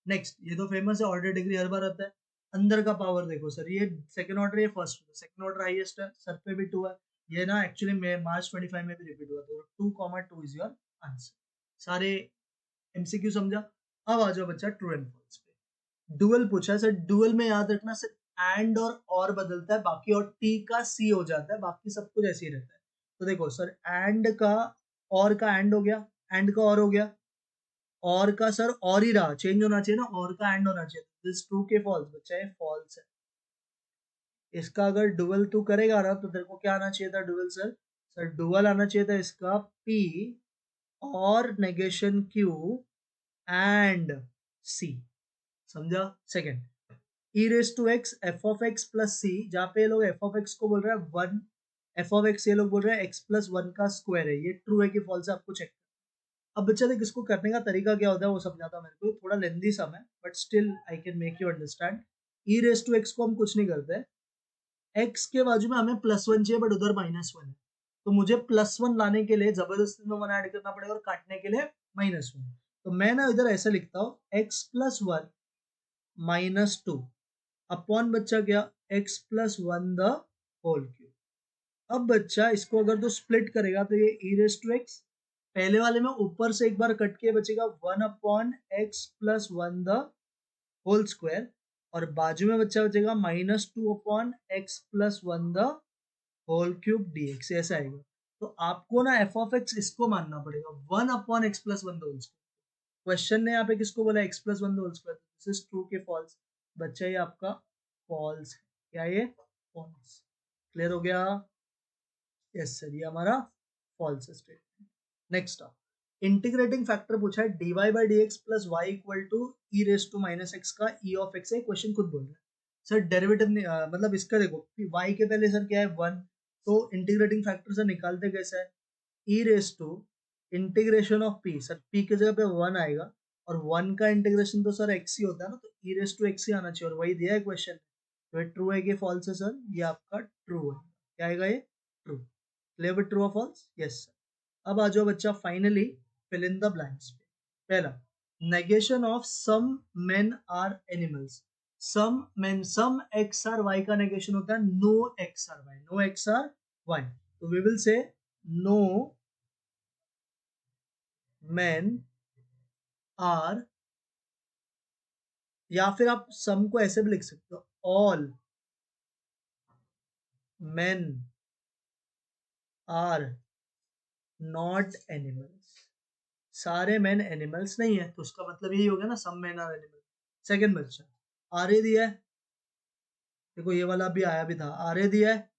नेक्स्ट, ये तो फेमस है, ऑर्डर डिग्री हर बार आता है। अंदर का पावर देखो सर, ये सेकंड ऑर्डर, ये first order. Second order highest है, सर पे भी 2 है। ये ना एक्चुअली में मार्च 25 में भी रिपीट हुआ, तो 2,2 इज योर आंसर। सारे एमसीक्यू समझा। अब आ जाओ बच्चा ट्रू एंड फॉल्स पे। डुअल पूछा है सर, डुअल में याद रखना सर, एंड और बदलता है बाकी, और टी का सी हो जाता है, बाकी सब कुछ ऐसे ही रहता है। तो देखो सर, एंड का और का एंड हो गया, एंड का और हो गया, और का सर और ही रहा, चेंज होना चाहिए ना, और का एंड होना चाहिए। दिस ट्रू के फॉल्स बच्चा, ये फॉल्स है। इसका अगर डुअल तू करेगा ना, तो तेरे को क्या आना चाहिए था डुअल सर, सर डुअल आना चाहिए था इसका P और नेगेशन Q एंड C। समझा। Second, e raise to x F of x plus C, जहाँ पे ये लोग एफ ऑफ एक्स को बोल रहे हैं 1, एफ ऑफ एक्स ये लोग बोल रहे हैं एक्स प्लस 1 का स्क्वायर है। ये ट्रू है कि फॉल्स है, आपको चेक। अब बच्चा देख, इसको करने का तरीका क्या होता है वो समझाता हूं मेरे को, थोड़ा लेंदी सम है, but still I can make you understand. E raise to x को हम कुछ नहीं करते, एक्स के बाजू में हमें +1 चाहिए, बट उधर -1 है। तो मुझे +1 लाने के लिए जबरदस्ती में 1 ऐड करना पड़ेगा, और काटने के लिए -1। तो मैं ना इधर ऐसे लिखता हूँ x प्लस 1 -2 अपॉन बच्चा क्या, x plus 1 the whole cube. अब बच्चा इसको अगर तो स्प्लिट करेगा, तो ये ई रेस टू एक्स, पहले वाले में ऊपर से एक बार कट के बचेगा 1 upon x plus 1 the whole square, और बाजू में बच्चा बचेगा -2/x+1 the whole cube dx, ऐसा आएगा। तो आपको ना एफ ऑफ एक्स इसको मानना पड़ेगा 1/x+1 the whole square. Question ने यहाँ पे किसको बोला x+1 the whole square, this is true के फॉल्स। बच्चा ये आपका फॉल्स है, क्या ये फॉल्स। क्लियर हो गया? यस सर, ये हमारा फॉल्स स्टेटमेंट। नेक्स्ट आप इंटीग्रेटिंग फैक्टर पूछा है dy by D x plus y equal to e raise to minus x का ई ऑफ एक्स है। क्वेश्चन खुद बोल रहा है सर डेरिवेटिव मतलब इसका देखो y के पहले सर क्या है 1, तो इंटीग्रेटिंग फैक्टर से निकालते कैसा है e raise to integration of p, sir p की जगह पे 1 आएगा और 1 का इंटीग्रेशन तो सर x ही होता है ना, तो ई रेस टू x ही आना चाहिए और वही दिया है क्वेश्चन। तो ये ट्रू है कि फॉल्स है सर? ये आपका ट्रू है। क्या आएगा ये? ट्रू। क्लियर विद ट्रू और फॉल्स? Yes sir. अब आ जाओ बच्चा finally fill in the blanks पे। पहला negation of some men are animals. Some men, some x are y का नेगेशन होता है no x are y, no x are y. तो we will say no men are, या फिर आप सम को ऐसे भी लिख सकते हो all men are not animals. सारे मैन एनिमल्स नहीं है, तो उसका मतलब यही हो गया ना some man are animal. Second बच्चा आर ए दिया है, देखो ये वाला भी आया भी था, आर ए दिया है,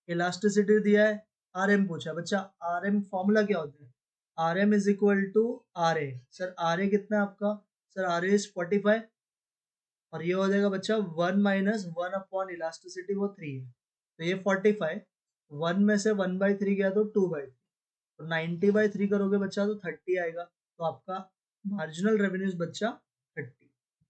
इलास्टिसिटी दिया है, आर एम पूछा है बच्चा। आर एम फॉर्मूला क्या होता है? R M is equal to R A. Sir R A कितना है आपका? सर आर ए इज 45 और ये हो जाएगा बच्चा 1 माइनस 1 अपॉन इलास्टिसिटी, वो 3 है, तो ये 45, 1 में से 1/3 गया तो 2/3, तो 90/3 करोगे बच्चा तो 30 आएगा। तो आपका मार्जिनल रेवेन्यूज बच्चा 30।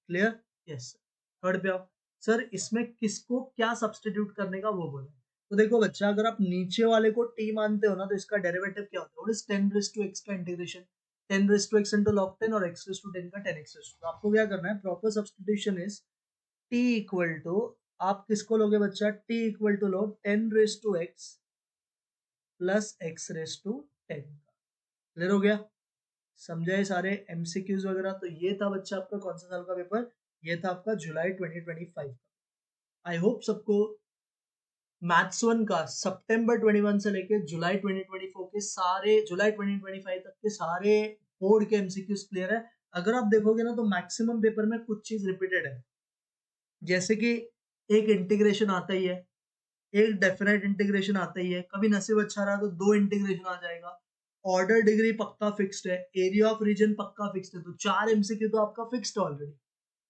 क्लियर? यस। थर्ड पे आओ सर, इसमें किसको क्या सब्सटीट्यूट करने का वो बोला। तो देखो बच्चा, अगर आप नीचे वाले को t मानते हो ना, तो इसका डेरिवेटिव क्या होता है? व्हाट इज 10⁻x का इंटीग्रेशन? 10⁻x into log 10 और x⁻10 का 10x। तो आपको क्या करना है, proper substitution is t equal to, आप किसको लोगे बच्चा? t equal to log 10⁻x plus x⁻10। क्लियर हो गया? समझे सारे एमसीक्यूज वगैरह? तो ये था बच्चा आपका कौन सा साल का पेपर? ये था आपका जुलाई 2025 का। आई होप सबको मैथ्स 1 का सितंबर 21 से लेके जुलाई 2024 के सारे, जुलाई 2025 तक के सारे बोर्ड के एमसीक्यूज क्लियर है। अगर आप देखोगे ना, तो मैक्सिमम पेपर में कुछ चीज रिपीटेड है, जैसे कि एक इंटीग्रेशन आता ही है, एक डेफिनेट इंटीग्रेशन आता ही है, कभी नसीब अच्छा रहा तो 2 इंटीग्रेशन आ जाएगा, ऑर्डर डिग्री पक्का फिक्स्ड है, एरिया ऑफ रीजन पक्का फिक्स्ड है, तो 4 एमसीक्यू तो आपका फिक्स्ड ऑलरेडी।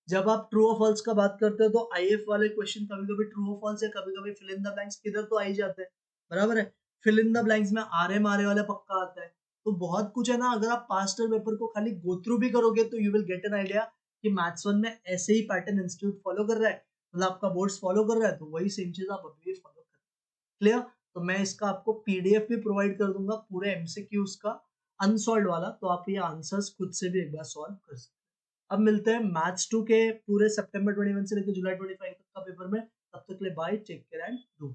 जब आप ट्रू और फॉल्स का बात करते हो, तो आईएफ वाले क्वेश्चन कभी कभी ट्रू और फॉल्स है, कभी कभी फिल इन द ब्लैंक्स किधर तो आ ही जाते हैं, बराबर है। फिल इन द ब्लैंक्स में आरएम आरए वाला पक्का आता है, तो बहुत कुछ है ना। अगर आप पास्ट ईयर पेपर को खाली गो थ्रू भी करोगे, तो you will get an idea कि मैथ्स 1 में ऐसे ही पैटर्न इंस्टीट्यूट फॉलो कर रहा है, मतलब आपका बोर्ड्स फॉलो कर रहा है, तो वही सेम चीज आप अभी भी फॉलो कर। क्लियर? तो मैं इसका आपको पीडीएफ भी प्रोवाइड कर दूंगा पूरे एमसीक्यूज का, अनसॉल्व वाला, तो आप ये आंसर्स खुद से भी एक बार सॉल्व कर सकते हैं। अब मिलते हैं मैथ्स 2 के पूरे सितंबर 21 से लेकर जुलाई 25 तक का पेपर में। तब तक के लिए bye, take care and do.